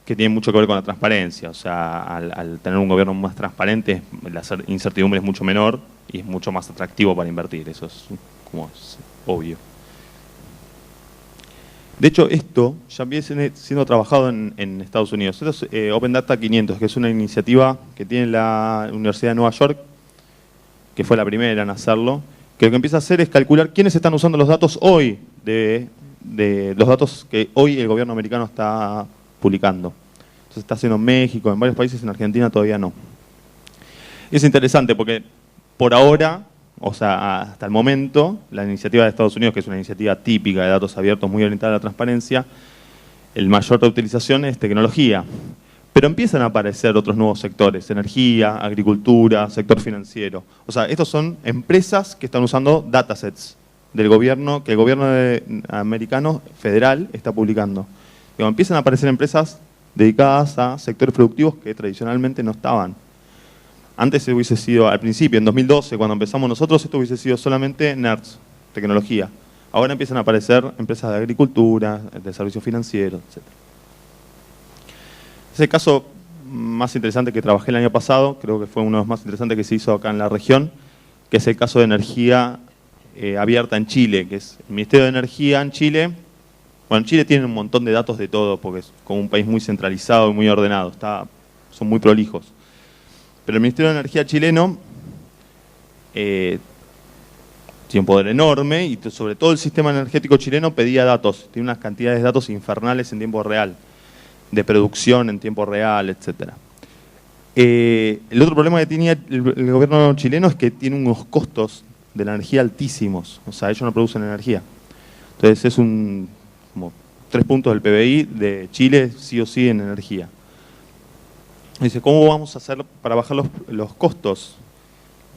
Speaker 4: tiene mucho que ver con la transparencia. O sea, al tener un gobierno más transparente, la incertidumbre es mucho menor y es mucho más atractivo para invertir. Eso es como es obvio. De hecho, esto ya viene siendo trabajado en Estados Unidos. Esto es Open Data 500, que es una iniciativa que tiene la Universidad de Nueva York, que fue la primera en hacerlo, que lo que empieza a hacer es calcular quiénes están usando los datos hoy, de los datos que hoy el gobierno americano está publicando. Entonces está haciendo en México, en varios países, en Argentina todavía no. Es interesante porque por ahora, o sea, hasta el momento, la iniciativa de Estados Unidos, que es una iniciativa típica de datos abiertos muy orientada a la transparencia, el mayor reutilización es tecnología. Pero empiezan a aparecer otros nuevos sectores, energía, agricultura, sector financiero. O sea, estos son empresas que están usando datasets del gobierno, que el gobierno americano federal está publicando. Digo, empiezan a aparecer empresas dedicadas a sectores productivos que tradicionalmente no estaban. Antes hubiese sido, al principio, en 2012, cuando empezamos nosotros, esto hubiese sido solamente nerds, tecnología. Ahora empiezan a aparecer empresas de agricultura, de servicios financieros, etc. Es el caso más interesante que trabajé el año pasado, creo que fue uno de los más interesantes que se hizo acá en la región, que es el caso de energía abierta en Chile, que es el Ministerio de Energía en Chile. Bueno, en Chile tienen un montón de datos de todo, porque es como un país muy centralizado y muy ordenado, son muy prolijos. Pero el Ministerio de Energía chileno tiene un poder enorme y sobre todo el sistema energético chileno pedía datos, tiene unas cantidades de datos infernales en tiempo real, de producción en tiempo real, etc. El otro problema que tenía el gobierno chileno es que tiene unos costos de la energía altísimos, o sea, ellos no producen energía. Entonces es como 3 puntos del PBI de Chile sí o sí en energía. Dice, ¿cómo vamos a hacer para bajar los costos?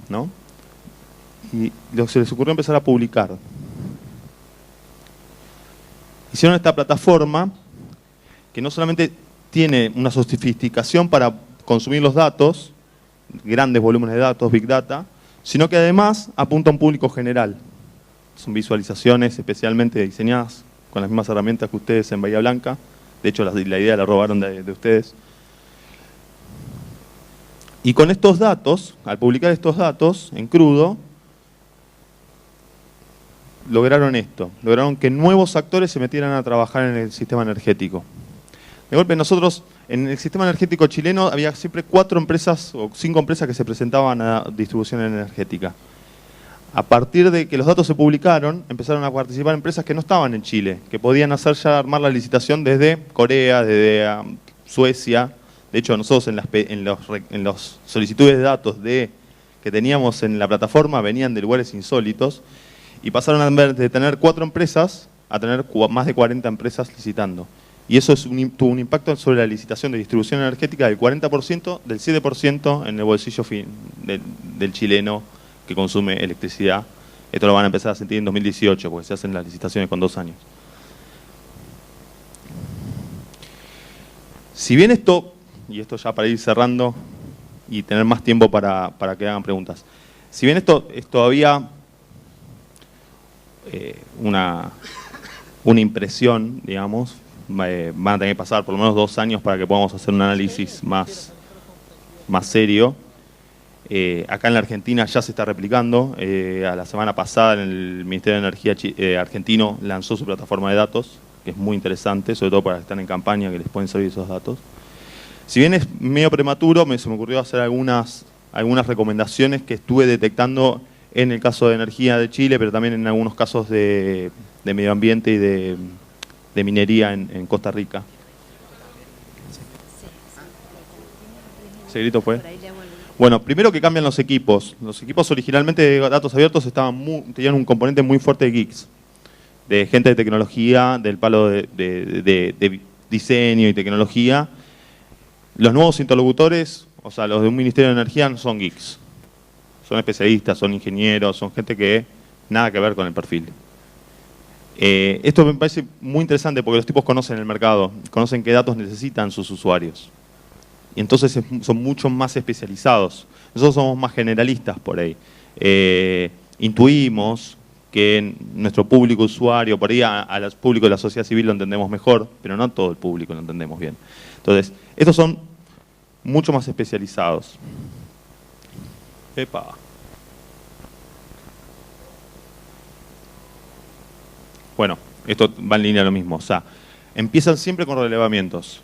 Speaker 4: ¿No? Y se les ocurrió empezar a publicar. Hicieron esta plataforma que no solamente tiene una sofisticación para consumir los datos, grandes volúmenes de datos, Big Data, sino que además apunta a un público general. Son visualizaciones especialmente diseñadas con las mismas herramientas que ustedes en Bahía Blanca. De hecho, la idea la robaron de ustedes. Y con estos datos, al publicar estos datos en crudo, lograron esto. Lograron que nuevos actores se metieran a trabajar en el sistema energético. De golpe nosotros, en el sistema energético chileno, había siempre 4 empresas o 5 empresas que se presentaban a distribución energética. A partir de que los datos se publicaron, empezaron a participar empresas que no estaban en Chile, que podían armar la licitación desde Corea, desde Suecia. De hecho, nosotros en las solicitudes de datos que teníamos en la plataforma venían de lugares insólitos y pasaron de tener 4 empresas a tener más de 40 empresas licitando. Y eso tuvo un impacto sobre la licitación de distribución energética del 40%, del 7% en el bolsillo del chileno que consume electricidad. Esto lo van a empezar a sentir en 2018, porque se hacen las licitaciones con 2 años. Si bien esto, y esto ya para ir cerrando y tener más tiempo para que hagan preguntas, si bien esto es todavía una impresión, digamos, van a tener que pasar por lo menos 2 años para que podamos hacer un análisis más serio. Acá en la Argentina ya se está replicando. A la semana pasada el Ministerio de Energía argentino lanzó su plataforma de datos, que es muy interesante, sobre todo para los que están en campaña, que les pueden servir esos datos. Si bien es medio prematuro, se me ocurrió hacer algunas recomendaciones que estuve detectando en el caso de energía de Chile, pero también en algunos casos de medio ambiente y de minería en Costa Rica. ¿Ese grito fue? Bueno, primero que cambian los equipos. Los equipos originalmente de datos abiertos tenían un componente muy fuerte de geeks, de gente de tecnología, del palo de diseño y tecnología. Los nuevos interlocutores, o sea, los de un Ministerio de Energía, no son geeks. Son especialistas, son ingenieros, son gente que nada que ver con el perfil. Esto me parece muy interesante porque los tipos conocen el mercado, conocen qué datos necesitan sus usuarios. Y entonces son mucho más especializados. Nosotros somos más generalistas por ahí. Intuimos que nuestro público usuario, por ahí al público de la sociedad civil lo entendemos mejor, pero no todo el público lo entendemos bien. Entonces, estos son mucho más especializados. Epa. Bueno, esto va en línea a lo mismo. O sea, empiezan siempre con relevamientos.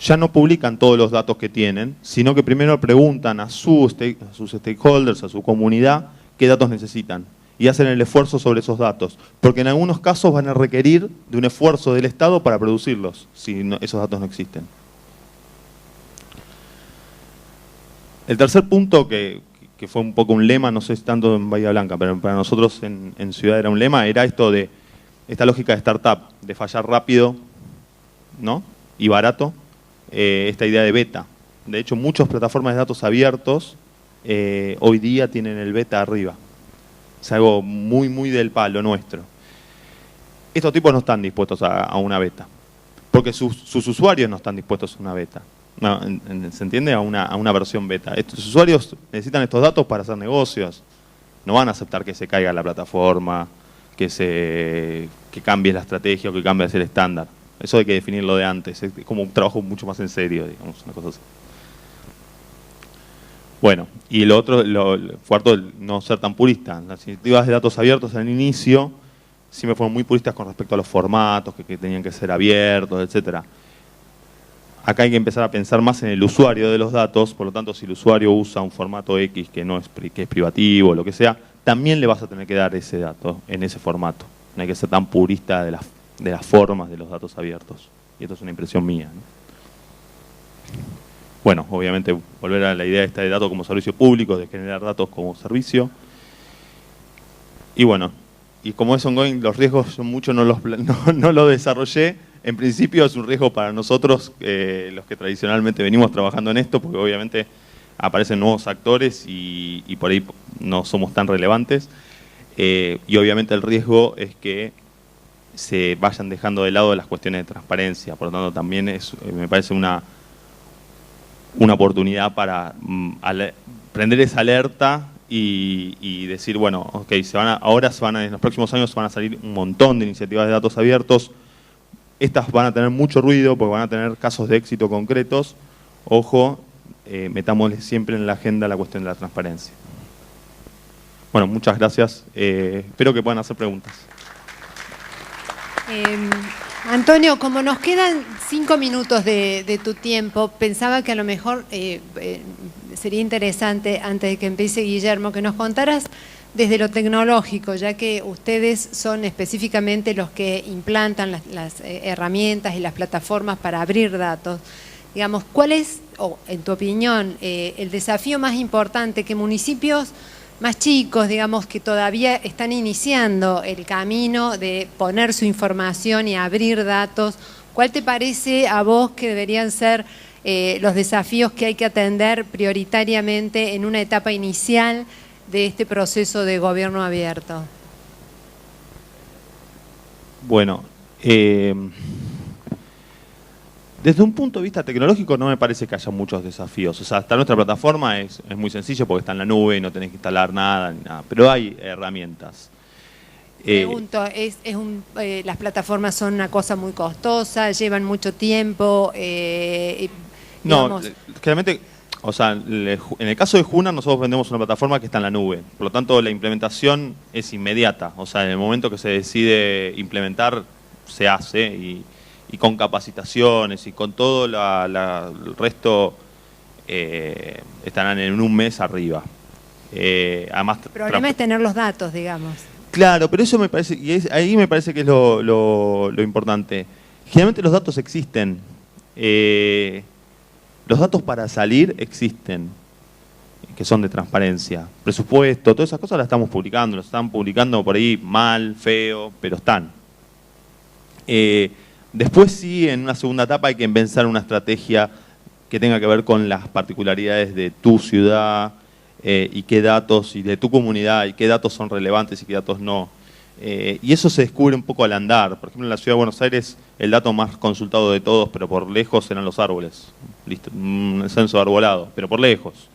Speaker 4: Ya no publican todos los datos que tienen, sino que primero preguntan a sus stakeholders, a su comunidad, qué datos necesitan. Y hacen el esfuerzo sobre esos datos. Porque en algunos casos van a requerir de un esfuerzo del Estado para producirlos, si esos datos no existen. El tercer punto, que fue un poco un lema, no sé si tanto en Bahía Blanca, pero para nosotros en Ciudad era un lema, era esta lógica de startup, de fallar rápido, ¿no? Y barato, esta idea de beta. De hecho, muchas plataformas de datos abiertos hoy día tienen el beta arriba. Es algo muy, muy del palo nuestro. Estos tipos no están dispuestos a una beta, porque sus usuarios no están dispuestos a una beta. No, ¿se entiende? A una versión beta. Estos usuarios necesitan estos datos para hacer negocios. No van a aceptar que se caiga la plataforma, que cambies la estrategia o que cambies el estándar. Eso hay que definirlo de antes, es como un trabajo mucho más en serio, digamos, una cosa así. Bueno, y lo otro, el cuarto, el no ser tan purista. Las iniciativas de datos abiertos al inicio siempre fueron muy puristas con respecto a los formatos, que tenían que ser abiertos, etcétera. Acá hay que empezar a pensar más en el usuario de los datos, por lo tanto, si el usuario usa un formato X que es privativo o lo que sea, también le vas a tener que dar ese dato en ese formato. No hay que ser tan purista de las formas de los datos abiertos. Y esto es una impresión mía, ¿no? Bueno, obviamente volver a la idea esta de datos como servicio público, de generar datos como servicio. Y bueno, y como es ongoing, los riesgos yo mucho no lo desarrollé. En principio es un riesgo para nosotros, los que tradicionalmente venimos trabajando en esto, porque obviamente aparecen nuevos actores y por ahí no somos tan relevantes. Y obviamente el riesgo es que se vayan dejando de lado las cuestiones de transparencia. Por lo tanto, también me parece una oportunidad para prender esa alerta y decir, bueno, ok, en los próximos años van a salir un montón de iniciativas de datos abiertos. Estas van a tener mucho ruido porque van a tener casos de éxito concretos. Ojo, metámosle siempre en la agenda la cuestión de la transparencia. Bueno, muchas gracias. Espero que puedan hacer preguntas.
Speaker 2: Antonio, como nos quedan 5 minutos de tu tiempo, pensaba que a lo mejor sería interesante, antes de que empiece Guillermo, que nos contaras desde lo tecnológico, ya que ustedes son específicamente los que implantan las herramientas y las plataformas para abrir datos. Digamos, ¿cuál es, en tu opinión, el desafío más importante que municipios más chicos, digamos, que todavía están iniciando el camino de poner su información y abrir datos? ¿Cuál te parece a vos que deberían ser los desafíos que hay que atender prioritariamente en una etapa inicial de este proceso de gobierno abierto?
Speaker 4: Bueno, desde un punto de vista tecnológico no me parece que haya muchos desafíos. O sea, hasta nuestra plataforma es muy sencillo porque está en la nube y no tenés que instalar nada ni nada. Pero hay herramientas.
Speaker 2: Pregunto, las plataformas son una cosa muy costosa, llevan mucho tiempo.
Speaker 4: No, claramente, o sea, en el caso de Junar nosotros vendemos una plataforma que está en la nube. Por lo tanto, la implementación es inmediata. O sea, en el momento que se decide implementar, se hace y con capacitaciones y con todo el resto estarán en un mes arriba. Además,
Speaker 2: el problema es tener los datos, digamos.
Speaker 4: Claro, pero eso me parece, ahí me parece que es lo importante. Generalmente los datos existen. Los datos para salir existen, que son de transparencia. Presupuesto, todas esas cosas las estamos publicando. Las están publicando por ahí mal, feo, pero están. Después sí, en una segunda etapa hay que pensar una estrategia que tenga que ver con las particularidades de tu ciudad y qué datos, y de tu comunidad, y qué datos son relevantes y qué datos no. Y eso se descubre un poco al andar. Por ejemplo, en la Ciudad de Buenos Aires el dato más consultado de todos, pero por lejos, eran los árboles. Listo, un censo arbolado, pero por lejos.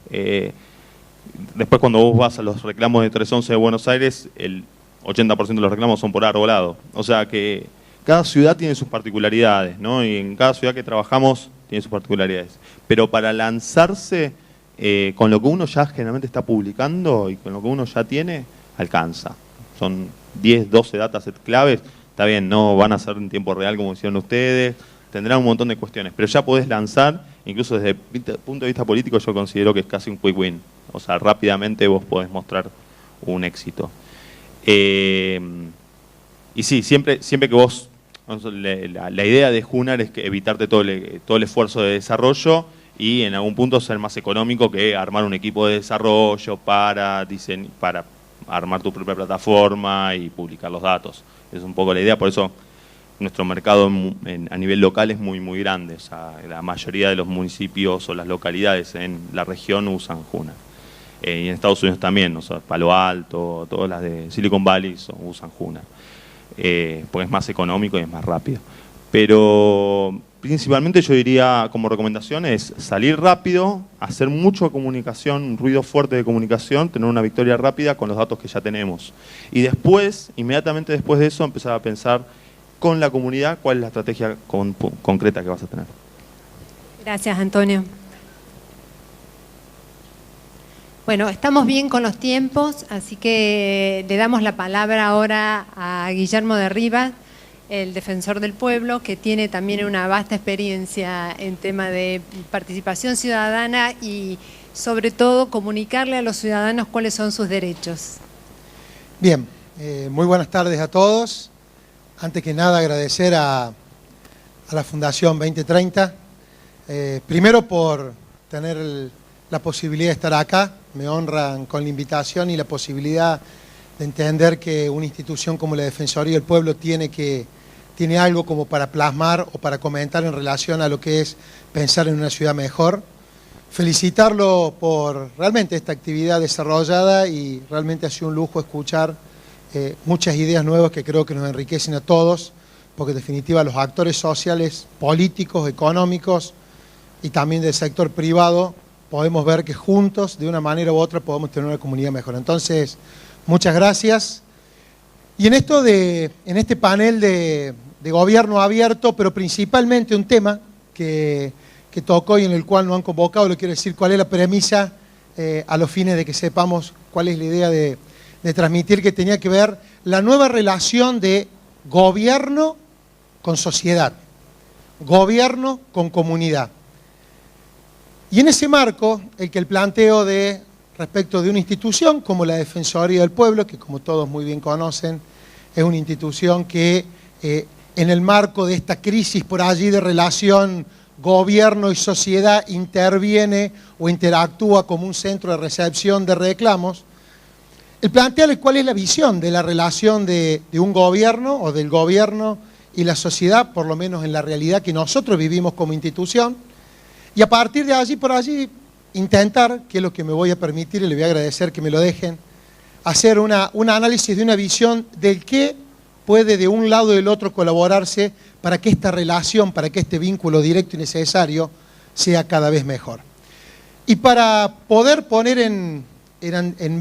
Speaker 4: Después cuando vos vas a los reclamos de 311 de Buenos Aires, el 80% de los reclamos son por arbolado. O sea que cada ciudad tiene sus particularidades, ¿no? Y en cada ciudad que trabajamos tiene sus particularidades. Pero para lanzarse con lo que uno ya generalmente está publicando y con lo que uno ya tiene, alcanza. Son 10, 12 datasets claves. Está bien, no van a ser en tiempo real como hicieron ustedes, tendrán un montón de cuestiones, pero ya podés lanzar, incluso desde el punto de vista político yo considero que es casi un quick win. O sea, rápidamente vos podés mostrar un éxito. Y sí, siempre que vos, la idea de Junar es que evitarte todo el esfuerzo de desarrollo y en algún punto ser más económico que armar un equipo de desarrollo para armar tu propia plataforma y publicar los datos. Es un poco la idea, por eso nuestro mercado a nivel local es muy, muy grande. O sea, la mayoría de los municipios o las localidades en la región usan Junar. Y en Estados Unidos también, o sea, Palo Alto, todas las de Silicon Valley usan Junar. Porque es más económico y es más rápido. Pero principalmente yo diría como recomendación es salir rápido, hacer mucha comunicación, un ruido fuerte de comunicación, tener una victoria rápida con los datos que ya tenemos. Y después, inmediatamente después de eso, empezar a pensar con la comunidad cuál es la estrategia concreta que vas a tener.
Speaker 2: Gracias, Antonio. Bueno, estamos bien con los tiempos, así que le damos la palabra ahora a Guillermo de Rivas, el defensor del pueblo, que tiene también una vasta experiencia en tema de participación ciudadana y sobre todo comunicarle a los ciudadanos cuáles son sus derechos.
Speaker 5: Bien, muy buenas tardes a todos. Antes que nada agradecer a la Fundación 2030, primero por tener la posibilidad de estar acá, me honran con la invitación y la posibilidad de entender que una institución como la Defensoría del Pueblo tiene algo como para plasmar o para comentar en relación a lo que es pensar en una ciudad mejor. Felicitarlo por realmente esta actividad desarrollada y realmente ha sido un lujo escuchar muchas ideas nuevas que creo que nos enriquecen a todos, porque en definitiva los actores sociales, políticos, económicos y también del sector privado podemos ver que juntos, de una manera u otra, podemos tener una comunidad mejor. Entonces, muchas gracias. Y en este panel de gobierno abierto, pero principalmente un tema que tocó y en el cual nos han convocado, le quiero decir cuál es la premisa a los fines de que sepamos cuál es la idea de transmitir, que tenía que ver la nueva relación de gobierno con sociedad, gobierno con comunidad. Y en ese marco, el planteo respecto de una institución como la Defensoría del Pueblo, que como todos muy bien conocen, es una institución que en el marco de esta crisis por allí de relación gobierno y sociedad interviene o interactúa como un centro de recepción de reclamos, el plantearle cuál es la visión de la relación de un gobierno o del gobierno y la sociedad, por lo menos en la realidad que nosotros vivimos como institución, y a partir de allí, por allí, intentar, que es lo que me voy a permitir y le voy a agradecer que me lo dejen, hacer un análisis de una visión del qué puede de un lado y del otro colaborarse para que esta relación, para que este vínculo directo y necesario sea cada vez mejor. Y para poder poner en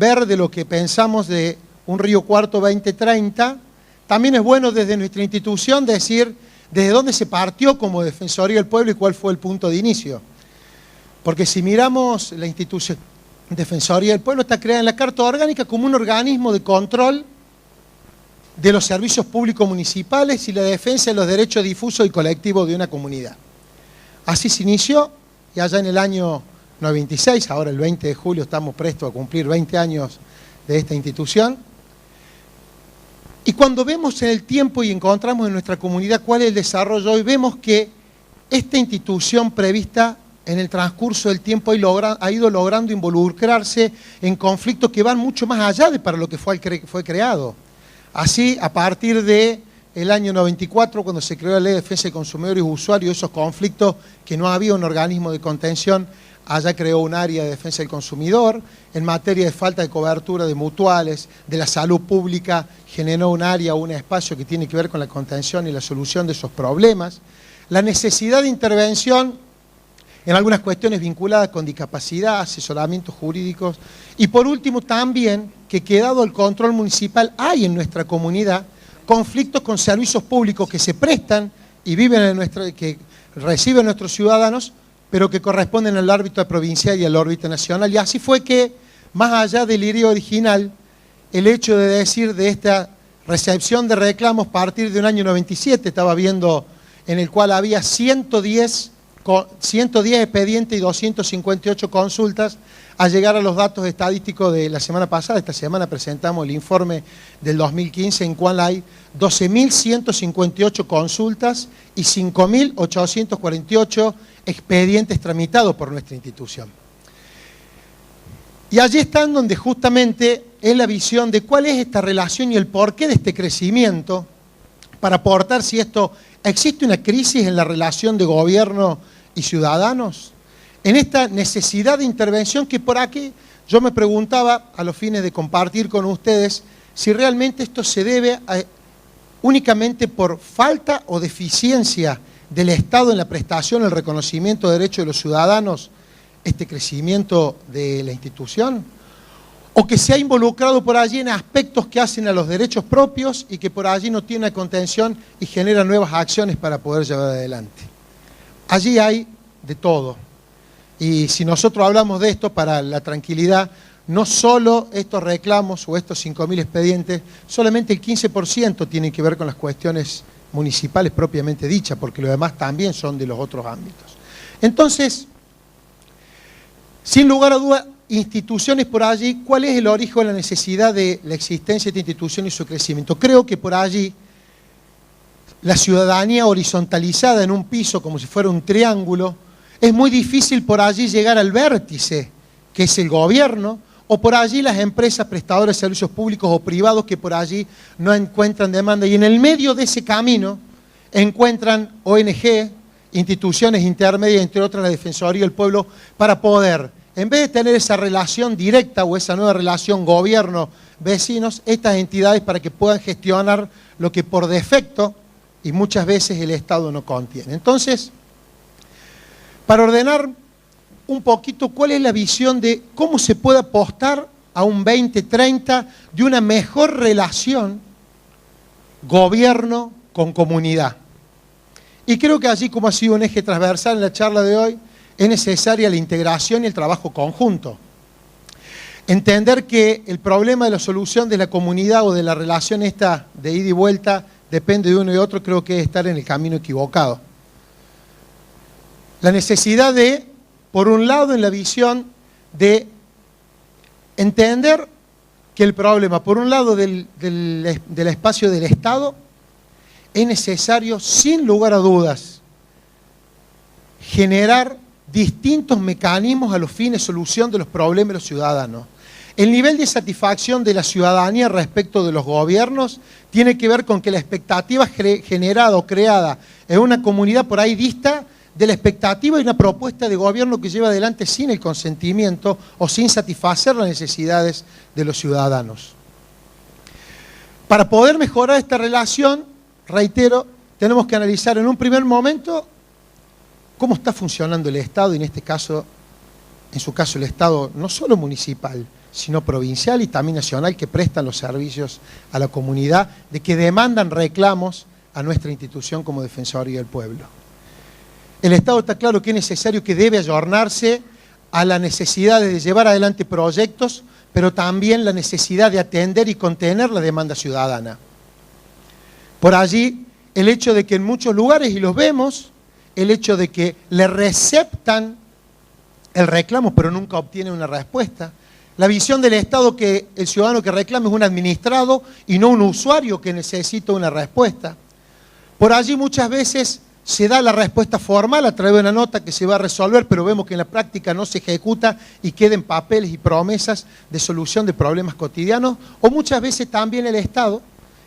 Speaker 5: verde lo que pensamos de un Río Cuarto 2030, también es bueno desde nuestra institución decir desde dónde se partió como Defensoría del Pueblo y cuál fue el punto de inicio. Porque si miramos la institución Defensoría del Pueblo, está creada en la Carta Orgánica como un organismo de control de los servicios públicos municipales y la defensa de los derechos difusos y colectivos de una comunidad. Así se inició y allá en el año 96, ahora el 20 de julio estamos prestos a cumplir 20 años de esta institución. Y cuando vemos en el tiempo y encontramos en nuestra comunidad cuál es el desarrollo hoy, vemos que esta institución prevista en el transcurso del tiempo ha ido logrando involucrarse en conflictos que van mucho más allá de para lo que fue creado. Así, a partir del año 94, cuando se creó la Ley de Defensa de Consumidores y Usuarios, esos conflictos que no había un organismo de contención, allá creó un área de defensa del consumidor. En materia de falta de cobertura de mutuales, de la salud pública, generó un área, un espacio que tiene que ver con la contención y la solución de esos problemas. La necesidad de intervención en algunas cuestiones vinculadas con discapacidad, asesoramientos jurídicos. Y por último también, que quedado el control municipal, hay en nuestra comunidad conflictos con servicios públicos que se prestan y que reciben nuestros ciudadanos, pero que corresponden al ámbito provincial y al ámbito nacional. Y así fue que, más allá del idea original, el hecho de decir de esta recepción de reclamos a partir de un año 97, estaba viendo, en el cual había 110 expedientes y 258 consultas, a llegar a los datos estadísticos de la semana pasada. Esta semana presentamos el informe del 2015, en cual hay 12.158 consultas y 5.848 expedientes tramitados por nuestra institución. Y allí están donde justamente es la visión de cuál es esta relación y el porqué de este crecimiento, para aportar si existe una crisis en la relación de gobierno y ciudadanos, en esta necesidad de intervención que por aquí yo me preguntaba a los fines de compartir con ustedes si realmente esto se debe únicamente por falta o deficiencia del Estado en la prestación, el reconocimiento de derechos de los ciudadanos, este crecimiento de la institución? ¿O que se ha involucrado por allí en aspectos que hacen a los derechos propios y que por allí no tiene contención y genera nuevas acciones para poder llevar adelante? Allí hay de todo. Y si nosotros hablamos de esto para la tranquilidad, no solo estos reclamos o estos 5.000 expedientes, solamente el 15% tienen que ver con las cuestiones municipales propiamente dichas, porque los demás también son de los otros ámbitos. Entonces, sin lugar a dudas, instituciones por allí, ¿cuál es el origen o la necesidad de la existencia de esta institución y su crecimiento? Creo que por allí la ciudadanía horizontalizada en un piso como si fuera un triángulo, es muy difícil por allí llegar al vértice, que es el gobierno, o por allí las empresas prestadoras de servicios públicos o privados que por allí no encuentran demanda. Y en el medio de ese camino encuentran ONG, instituciones intermedias, entre otras la Defensoría del Pueblo, para poder, en vez de tener esa relación directa o esa nueva relación gobierno-vecinos, estas entidades para que puedan gestionar lo que por defecto y muchas veces el Estado no contiene. Entonces, para ordenar un poquito cuál es la visión de cómo se puede apostar a un 2030 de una mejor relación gobierno con comunidad. Y creo que así como ha sido un eje transversal en la charla de hoy, es necesaria la integración y el trabajo conjunto. Entender que el problema de la solución de la comunidad o de la relación esta de ida y vuelta depende de uno y otro, creo que es estar en el camino equivocado. La necesidad de, por un lado, en la visión de entender que el problema, por un lado, del espacio del Estado, es necesario, sin lugar a dudas, generar distintos mecanismos a los fines de solución de los problemas de los ciudadanos. El nivel de satisfacción de la ciudadanía respecto de los gobiernos tiene que ver con que la expectativa generada o creada en una comunidad por ahí dista de la expectativa y una propuesta de gobierno que lleva adelante sin el consentimiento o sin satisfacer las necesidades de los ciudadanos. Para poder mejorar esta relación, reitero, tenemos que analizar en un primer momento cómo está funcionando el Estado, y en este caso, en su caso el Estado no solo municipal, sino provincial y también nacional, que prestan los servicios a la comunidad, de que demandan reclamos a nuestra institución como Defensoría del Pueblo. El Estado está claro que es necesario, que debe ayornarse a la necesidad de llevar adelante proyectos, pero también la necesidad de atender y contener la demanda ciudadana. Por allí, el hecho de que en muchos lugares, y los vemos, el hecho de que le receptan el reclamo, pero nunca obtienen una respuesta. La visión del Estado que el ciudadano que reclama es un administrado y no un usuario que necesita una respuesta. Por allí muchas veces se da la respuesta formal a través de una nota que se va a resolver, pero vemos que en la práctica no se ejecuta y quedan papeles y promesas de solución de problemas cotidianos, o muchas veces también el Estado,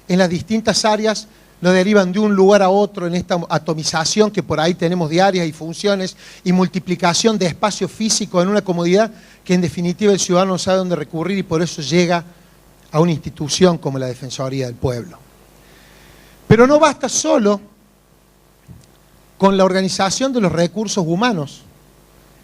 Speaker 5: en las distintas áreas, lo derivan de un lugar a otro en esta atomización que por ahí tenemos de áreas y funciones y multiplicación de espacio físico en una comunidad que en definitiva el ciudadano no sabe dónde recurrir y por eso llega a una institución como la Defensoría del Pueblo. Pero no basta solo con la organización de los recursos humanos.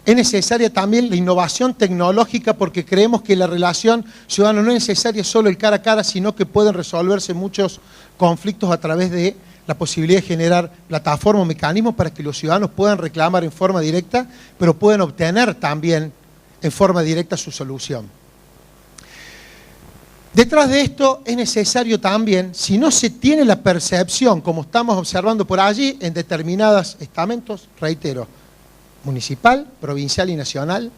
Speaker 5: Es necesaria también la innovación tecnológica, porque creemos que la relación ciudadana no es necesaria solo el cara a cara, sino que pueden resolverse muchos conflictos a través de la posibilidad de generar plataformas o mecanismos para que los ciudadanos puedan reclamar en forma directa, pero puedan obtener también en forma directa su solución. Detrás de esto es necesario también, si no se tiene la percepción, como estamos observando por allí en determinados estamentos, reitero, municipal, provincial y nacional,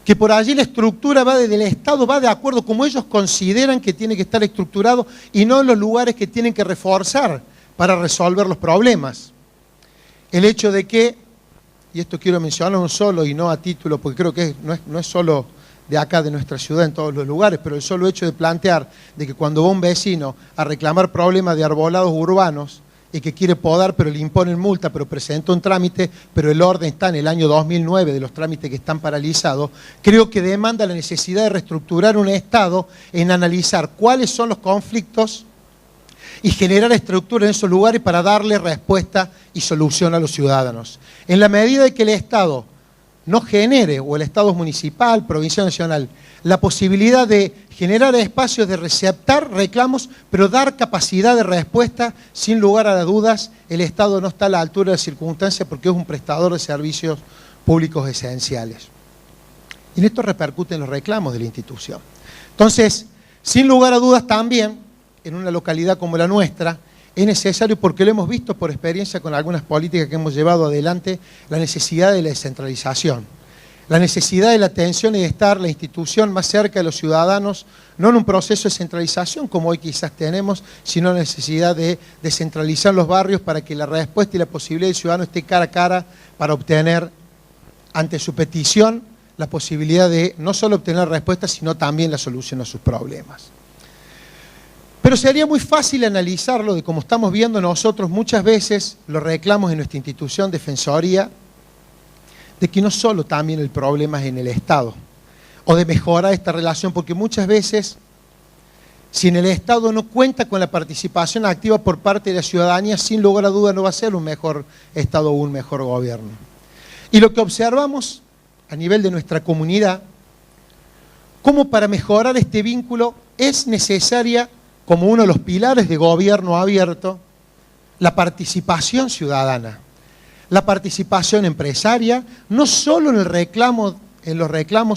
Speaker 5: que por allí la estructura va desde el Estado, va de acuerdo como ellos consideran que tiene que estar estructurado y no en los lugares que tienen que reforzar para resolver los problemas. El hecho de que, y esto quiero mencionarlo solo y no a título, porque creo que no es solo de acá, de nuestra ciudad, en todos los lugares, pero el solo hecho de plantear de que cuando va un vecino a reclamar problemas de arbolados urbanos y que quiere podar, pero le imponen multa, pero presenta un trámite, pero el orden está en el año 2009 de los trámites que están paralizados, creo que demanda la necesidad de reestructurar un Estado en analizar cuáles son los conflictos y generar estructuras en esos lugares para darle respuesta y solución a los ciudadanos. En la medida de que el Estado no genere, o el Estado municipal, provincial, nacional, la posibilidad de generar espacios de receptar reclamos, pero dar capacidad de respuesta, sin lugar a dudas, el Estado no está a la altura de las circunstancias porque es un prestador de servicios públicos esenciales. Y en esto repercuten los reclamos de la institución. Entonces, sin lugar a dudas también, en una localidad como la nuestra, es necesario, porque lo hemos visto por experiencia con algunas políticas que hemos llevado adelante, la necesidad de la descentralización, la necesidad de la atención y de estar la institución más cerca de los ciudadanos, no en un proceso de centralización como hoy quizás tenemos, sino la necesidad de descentralizar los barrios para que la respuesta y la posibilidad del ciudadano esté cara a cara para obtener, ante su petición, la posibilidad de no solo obtener respuestas, sino también la solución a sus problemas. Pero sería muy fácil analizarlo, de como estamos viendo nosotros muchas veces los reclamos en nuestra institución Defensoría, de que no solo también el problema es en el Estado, o de mejorar esta relación, porque muchas veces, si en el Estado no cuenta con la participación activa por parte de la ciudadanía, sin lugar a dudas no va a ser un mejor Estado o un mejor gobierno. Y lo que observamos a nivel de nuestra comunidad, cómo para mejorar este vínculo es necesaria, como uno de los pilares de gobierno abierto, la participación ciudadana, la participación empresaria, no solo en los reclamos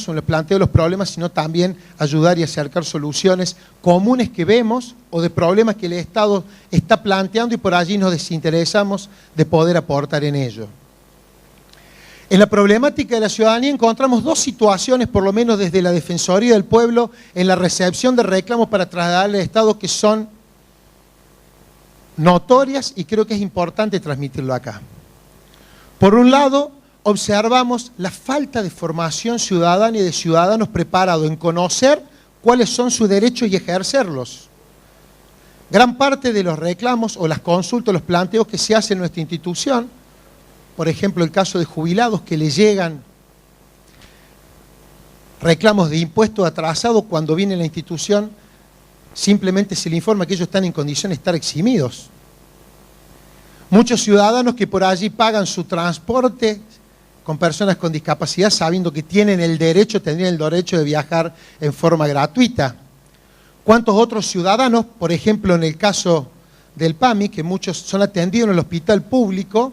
Speaker 5: o en el planteo de los problemas, sino también ayudar y acercar soluciones comunes que vemos o de problemas que el Estado está planteando y por allí nos desinteresamos de poder aportar en ello. En la problemática de la ciudadanía encontramos dos situaciones, por lo menos desde la Defensoría del Pueblo, en la recepción de reclamos para trasladarle al Estado, que son notorias y creo que es importante transmitirlo acá. Por un lado, observamos la falta de formación ciudadana y de ciudadanos preparados en conocer cuáles son sus derechos y ejercerlos. Gran parte de los reclamos o las consultas, los planteos que se hacen en nuestra institución, por ejemplo, el caso de jubilados que le llegan reclamos de impuestos atrasados cuando viene a la institución, simplemente se le informa que ellos están en condiciones de estar eximidos. Muchos ciudadanos que por allí pagan su transporte con personas con discapacidad sabiendo que tienen el derecho, tendrían el derecho de viajar en forma gratuita. ¿Cuántos otros ciudadanos, por ejemplo en el caso del PAMI, que muchos son atendidos en el hospital público,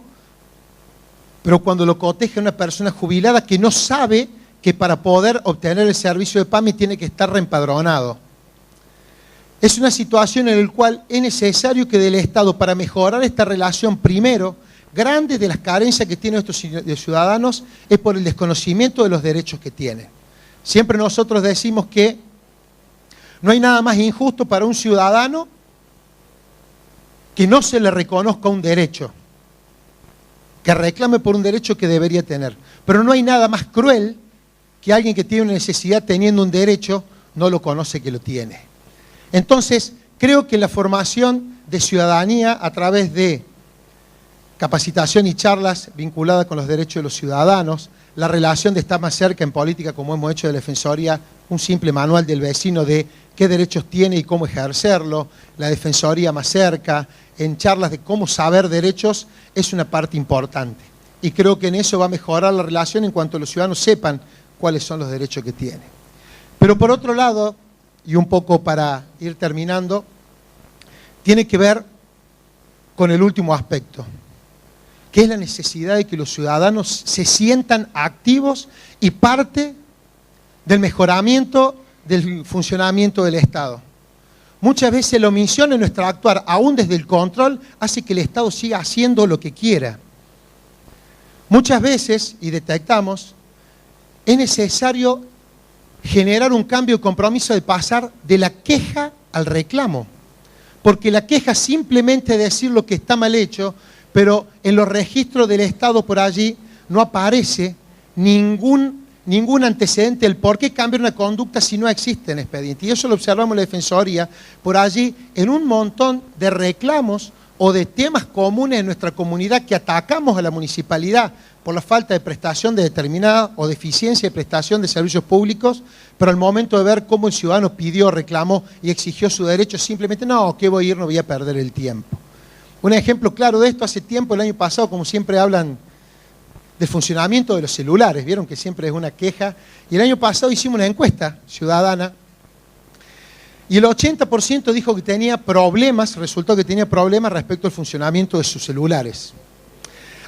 Speaker 5: pero cuando lo coteja una persona jubilada que no sabe que para poder obtener el servicio de PAMI tiene que estar reempadronado? Es una situación en la cual es necesario que del Estado, para mejorar esta relación, primero, grandes de las carencias que tienen estos ciudadanos es por el desconocimiento de los derechos que tienen. Siempre nosotros decimos que no hay nada más injusto para un ciudadano que no se le reconozca un derecho, que reclame por un derecho que debería tener. Pero no hay nada más cruel que alguien que tiene una necesidad teniendo un derecho no lo conoce que lo tiene. Entonces, creo que la formación de ciudadanía a través de capacitación y charlas vinculadas con los derechos de los ciudadanos, la relación de estar más cerca en política, como hemos hecho de la Defensoría, un simple manual del vecino de qué derechos tiene y cómo ejercerlo, la Defensoría más cerca, en charlas de cómo saber derechos, es una parte importante. Y creo que en eso va a mejorar la relación en cuanto los ciudadanos sepan cuáles son los derechos que tienen. Pero por otro lado, y un poco para ir terminando, tiene que ver con el último aspecto, que es la necesidad de que los ciudadanos se sientan activos y parte del mejoramiento del funcionamiento del Estado. Muchas veces la omisión en nuestro actuar, aún desde el control, hace que el Estado siga haciendo lo que quiera. Muchas veces, y detectamos, es necesario generar un cambio de compromiso de pasar de la queja al reclamo. Porque la queja simplemente es decir lo que está mal hecho, pero en los registros del Estado por allí no aparece ningún antecedente del por qué cambiar una conducta si no existe en expediente. Y eso lo observamos en la Defensoría. Por allí, en un montón de reclamos o de temas comunes en nuestra comunidad que atacamos a la municipalidad por la falta de prestación de determinada o deficiencia de prestación de servicios públicos, pero al momento de ver cómo el ciudadano pidió, reclamó y exigió su derecho, simplemente, no, ¿qué voy a ir? No voy a perder el tiempo. Un ejemplo claro de esto, hace tiempo, el año pasado, como siempre hablan del funcionamiento de los celulares, vieron que siempre es una queja, y el año pasado hicimos una encuesta ciudadana, y el 80% dijo que tenía problemas, resultó que tenía problemas respecto al funcionamiento de sus celulares.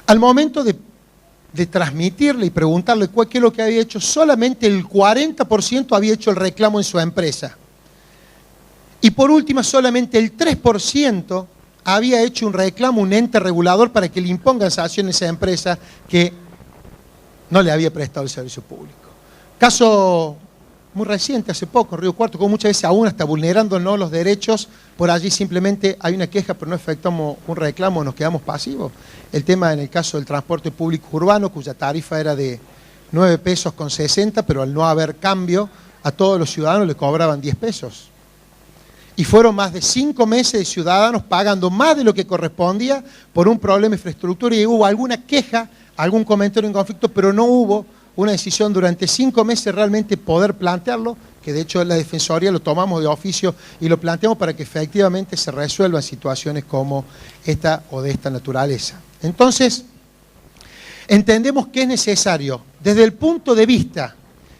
Speaker 5: Al momento de transmitirle y preguntarle qué es lo que había hecho, solamente el 40% había hecho el reclamo en su empresa. Y por último, solamente el 3% había hecho un reclamo, un ente regulador para que le impongan sanciones a esa empresa que no le había prestado el servicio público. Caso muy reciente, hace poco, en Río Cuarto, como muchas veces aún hasta vulnerándonos los derechos, por allí simplemente hay una queja, pero no efectuamos un reclamo, nos quedamos pasivos. El tema en el caso del transporte público urbano, cuya tarifa era de 9 pesos con 60, pero al no haber cambio, a todos los ciudadanos le cobraban 10 pesos. Y fueron más de 5 meses de ciudadanos pagando más de lo que correspondía por un problema de infraestructura, y hubo alguna queja, algún comentario en conflicto, pero no hubo una decisión durante 5 meses realmente poder plantearlo, que de hecho en la Defensoría lo tomamos de oficio y lo planteamos para que efectivamente se resuelvan situaciones como esta o de esta naturaleza. Entonces, entendemos que es necesario, desde el punto de vista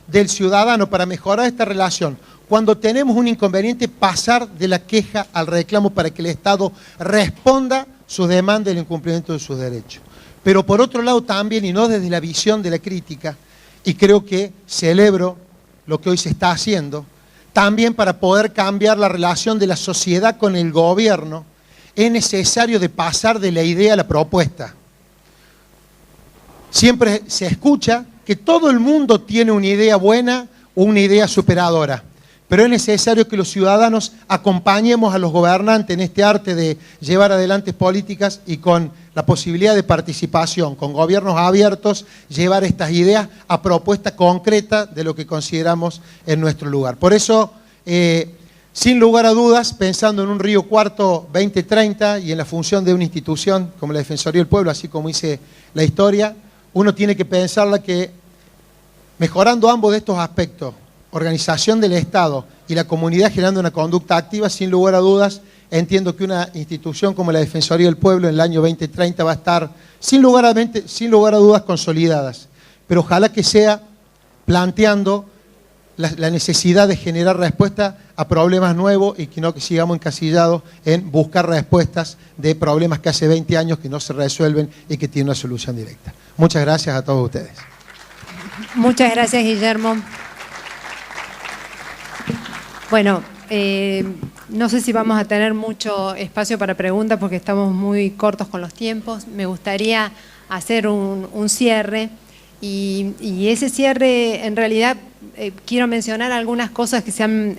Speaker 5: del ciudadano, para mejorar esta relación, cuando tenemos un inconveniente, pasar de la queja al reclamo para que el Estado responda sus demandas y el incumplimiento de sus derechos. Pero por otro lado también, y no desde la visión de la crítica, y creo que celebro lo que hoy se está haciendo, también para poder cambiar la relación de la sociedad con el gobierno, es necesario de pasar de la idea a la propuesta. Siempre se escucha que todo el mundo tiene una idea buena o una idea superadora, pero es necesario que los ciudadanos acompañemos a los gobernantes en este arte de llevar adelante políticas y con la posibilidad de participación, con gobiernos abiertos, llevar estas ideas a propuestas concretas de lo que consideramos en nuestro lugar. Por eso, sin lugar a dudas, pensando en un Río Cuarto 2030 y en la función de una institución como la Defensoría del Pueblo, así como hice la historia, uno tiene que pensarla que mejorando ambos de estos aspectos, organización del Estado y la comunidad generando una conducta activa, sin lugar a dudas, entiendo que una institución como la Defensoría del Pueblo en el año 2030 va a estar, sin lugar a dudas, consolidadas. Pero ojalá que sea planteando la necesidad de generar respuesta a problemas nuevos y que no que sigamos encasillados en buscar respuestas de problemas que hace 20 años que no se resuelven y que tienen una solución directa. Muchas gracias a todos ustedes.
Speaker 2: Muchas gracias, Guillermo. Bueno, no sé si vamos a tener mucho espacio para preguntas porque estamos muy cortos con los tiempos. Me gustaría hacer un cierre y ese cierre, en realidad, quiero mencionar algunas cosas que se han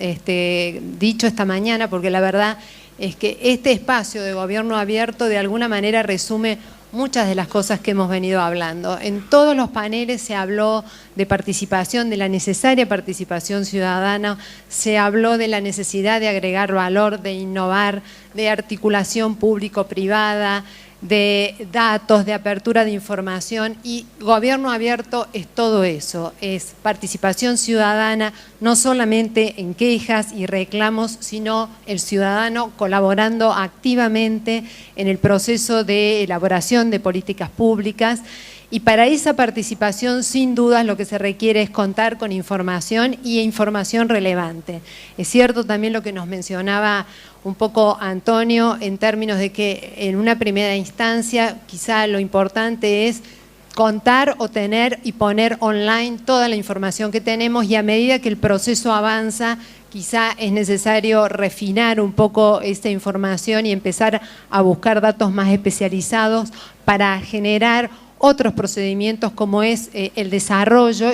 Speaker 2: dicho esta mañana, porque la verdad es que este espacio de gobierno abierto de alguna manera resume muchas de las cosas que hemos venido hablando. En todos los paneles se habló de participación, de la necesaria participación ciudadana, se habló de la necesidad de agregar valor, de innovar, de articulación público-privada, de datos, de apertura de información, y gobierno abierto es todo eso, es participación ciudadana, no solamente en quejas y reclamos, sino el ciudadano colaborando activamente en el proceso de elaboración de políticas públicas. Y para esa participación, sin dudas, lo que se requiere es contar con información y información relevante. Es cierto también lo que nos mencionaba un poco Antonio, en términos de que en una primera instancia quizá lo importante es contar o tener y poner online toda la información que tenemos, y a medida que el proceso avanza, quizá es necesario refinar un poco esta información y empezar a buscar datos más especializados para generar otros procedimientos como es el desarrollo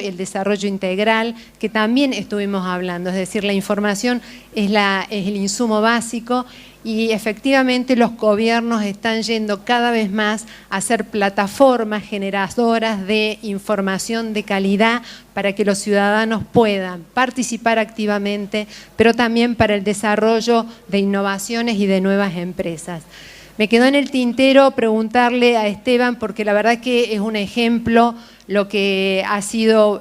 Speaker 2: integral, que también estuvimos hablando. Es decir, la información es el insumo básico, y efectivamente los gobiernos están yendo cada vez más a ser plataformas generadoras de información de calidad para que los ciudadanos puedan participar activamente, pero también para el desarrollo de innovaciones y de nuevas empresas. Me quedó en el tintero preguntarle a Esteban, porque la verdad que es un ejemplo lo que ha sido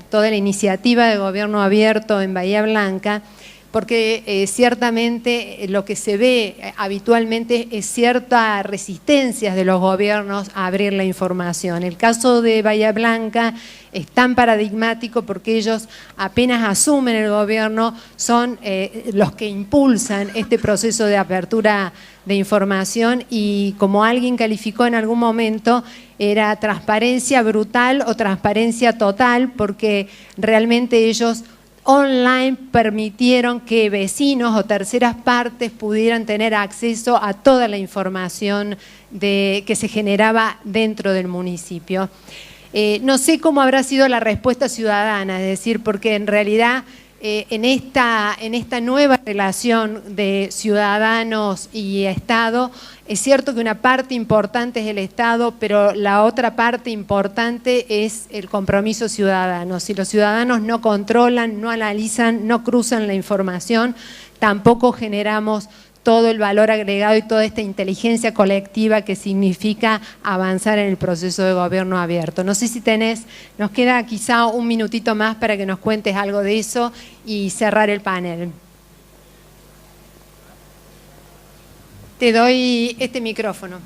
Speaker 2: toda la iniciativa de gobierno abierto en Bahía Blanca, porque ciertamente lo que se ve habitualmente es cierta resistencia de los gobiernos a abrir la información. El caso de Bahía Blanca es tan paradigmático porque ellos apenas asumen el gobierno, son los que impulsan este proceso de apertura de información y como alguien calificó en algún momento, era transparencia brutal o transparencia total porque realmente ellos online permitieron que vecinos o terceras partes pudieran tener acceso a toda la información que se generaba dentro del municipio. No sé cómo habrá sido la respuesta ciudadana, es decir, porque en realidad en esta nueva relación de ciudadanos y Estado, es cierto que una parte importante es el Estado, pero la otra parte importante es el compromiso ciudadano. Si los ciudadanos no controlan, no analizan, no cruzan la información, tampoco generamos todo el valor agregado y toda esta inteligencia colectiva que significa avanzar en el proceso de gobierno abierto. No sé si nos queda quizá un minutito más para que nos cuentes algo de eso y cerrar el panel. Te doy este micrófono.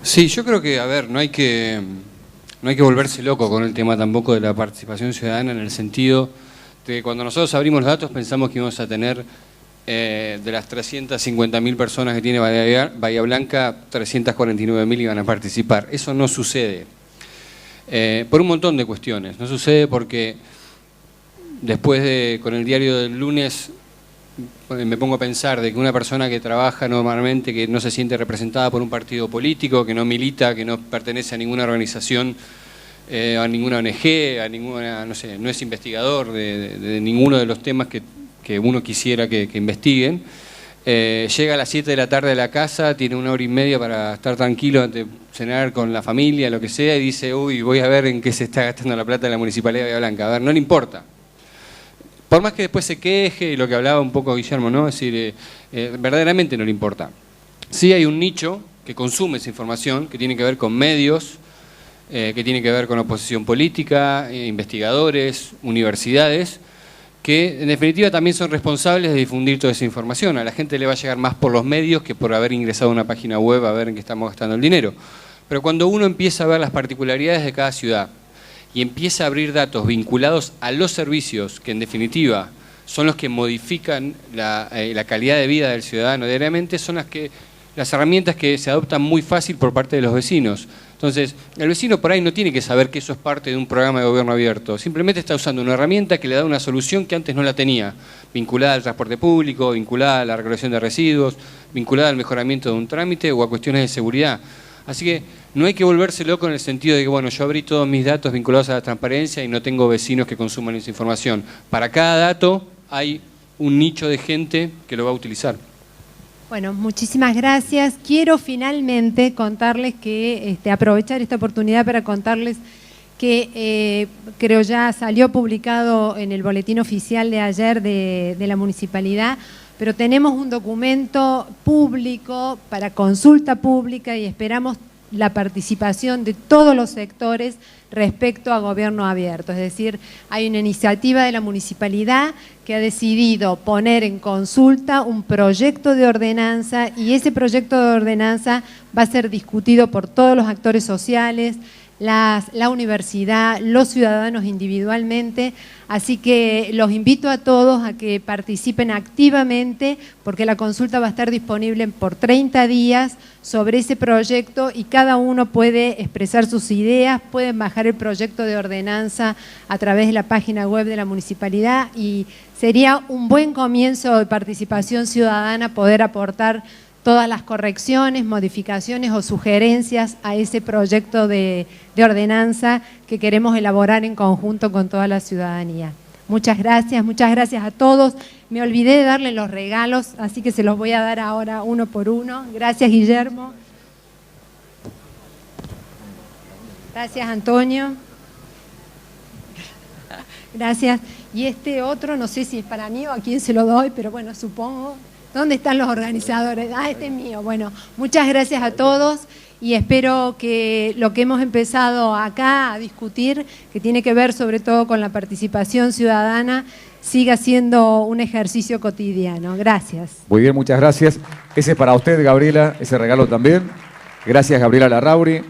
Speaker 3: Sí, yo creo que, a ver, no hay que volverse loco con el tema tampoco de la participación ciudadana en el sentido de que cuando nosotros abrimos los datos pensamos que íbamos a tener de las 350.000 personas que tiene Bahía Blanca, 349.000 iban a participar. Eso no sucede. Por un montón de cuestiones. No sucede porque después con el diario del lunes me pongo a pensar de que una persona que trabaja normalmente, que no se siente representada por un partido político, que no milita, que no pertenece a ninguna organización, a ninguna ONG, a ninguna, no sé, no es investigador de ninguno de los temas que uno quisiera que investiguen, llega a las 7 de la tarde a la casa, tiene 1 hora y media para estar tranquilo antes de cenar con la familia, lo que sea, y dice, uy, voy a ver en qué se está gastando la plata de la Municipalidad de Bahía Blanca. A ver, no le importa. Por más que después se queje, lo que hablaba un poco Guillermo, ¿no? Es decir, verdaderamente no le importa. Sí hay un nicho que consume esa información, que tiene que ver con medios, que tiene que ver con oposición política, investigadores, universidades, que en definitiva también son responsables de difundir toda esa información. A la gente le va a llegar más por los medios que por haber ingresado a una página web a ver en qué estamos gastando el dinero. Pero cuando uno empieza a ver las particularidades de cada ciudad y empieza a abrir datos vinculados a los servicios, que en definitiva son los que modifican la calidad de vida del ciudadano diariamente, son las herramientas que se adoptan muy fácil por parte de los vecinos. Entonces, el vecino por ahí no tiene que saber que eso es parte de un programa de gobierno abierto, simplemente está usando una herramienta que le da una solución que antes no la tenía, vinculada al transporte público, vinculada a la recolección de residuos, vinculada al mejoramiento de un trámite o a cuestiones de seguridad. Así que no hay que volverse loco en el sentido de que, bueno, yo abrí todos mis datos vinculados a la transparencia y no tengo vecinos que consuman esa información. Para cada dato hay un nicho de gente que lo va a utilizar.
Speaker 2: Bueno, muchísimas gracias. Quiero finalmente contarles que, aprovechar esta oportunidad para contarles que creo ya salió publicado en el boletín oficial de ayer de la municipalidad, pero tenemos un documento público para consulta pública y esperamos la participación de todos los sectores respecto a gobierno abierto. Es decir, hay una iniciativa de la municipalidad que ha decidido poner en consulta un proyecto de ordenanza y ese proyecto de ordenanza va a ser discutido por todos los actores sociales, la universidad, los ciudadanos individualmente, así que los invito a todos a que participen activamente porque la consulta va a estar disponible por 30 días sobre ese proyecto y cada uno puede expresar sus ideas, pueden bajar el proyecto de ordenanza a través de la página web de la municipalidad y sería un buen comienzo de participación ciudadana poder aportar todas las correcciones, modificaciones o sugerencias a ese proyecto de ordenanza que queremos elaborar en conjunto con toda la ciudadanía. Muchas gracias a todos. Me olvidé de darle los regalos, así que se los voy a dar ahora uno por uno. Gracias, Guillermo. Gracias, Antonio. Gracias. Y este otro, no sé si es para mí o a quién se lo doy, pero bueno, supongo. ¿Dónde están los organizadores? Ah, este es mío. Bueno, muchas gracias a todos y espero que lo que hemos empezado acá a discutir, que tiene que ver sobre todo con la participación ciudadana, siga siendo un ejercicio cotidiano. Gracias.
Speaker 1: Muy bien, muchas gracias. Ese es para usted, Gabriela, ese regalo también. Gracias, Gabriela Larrauri.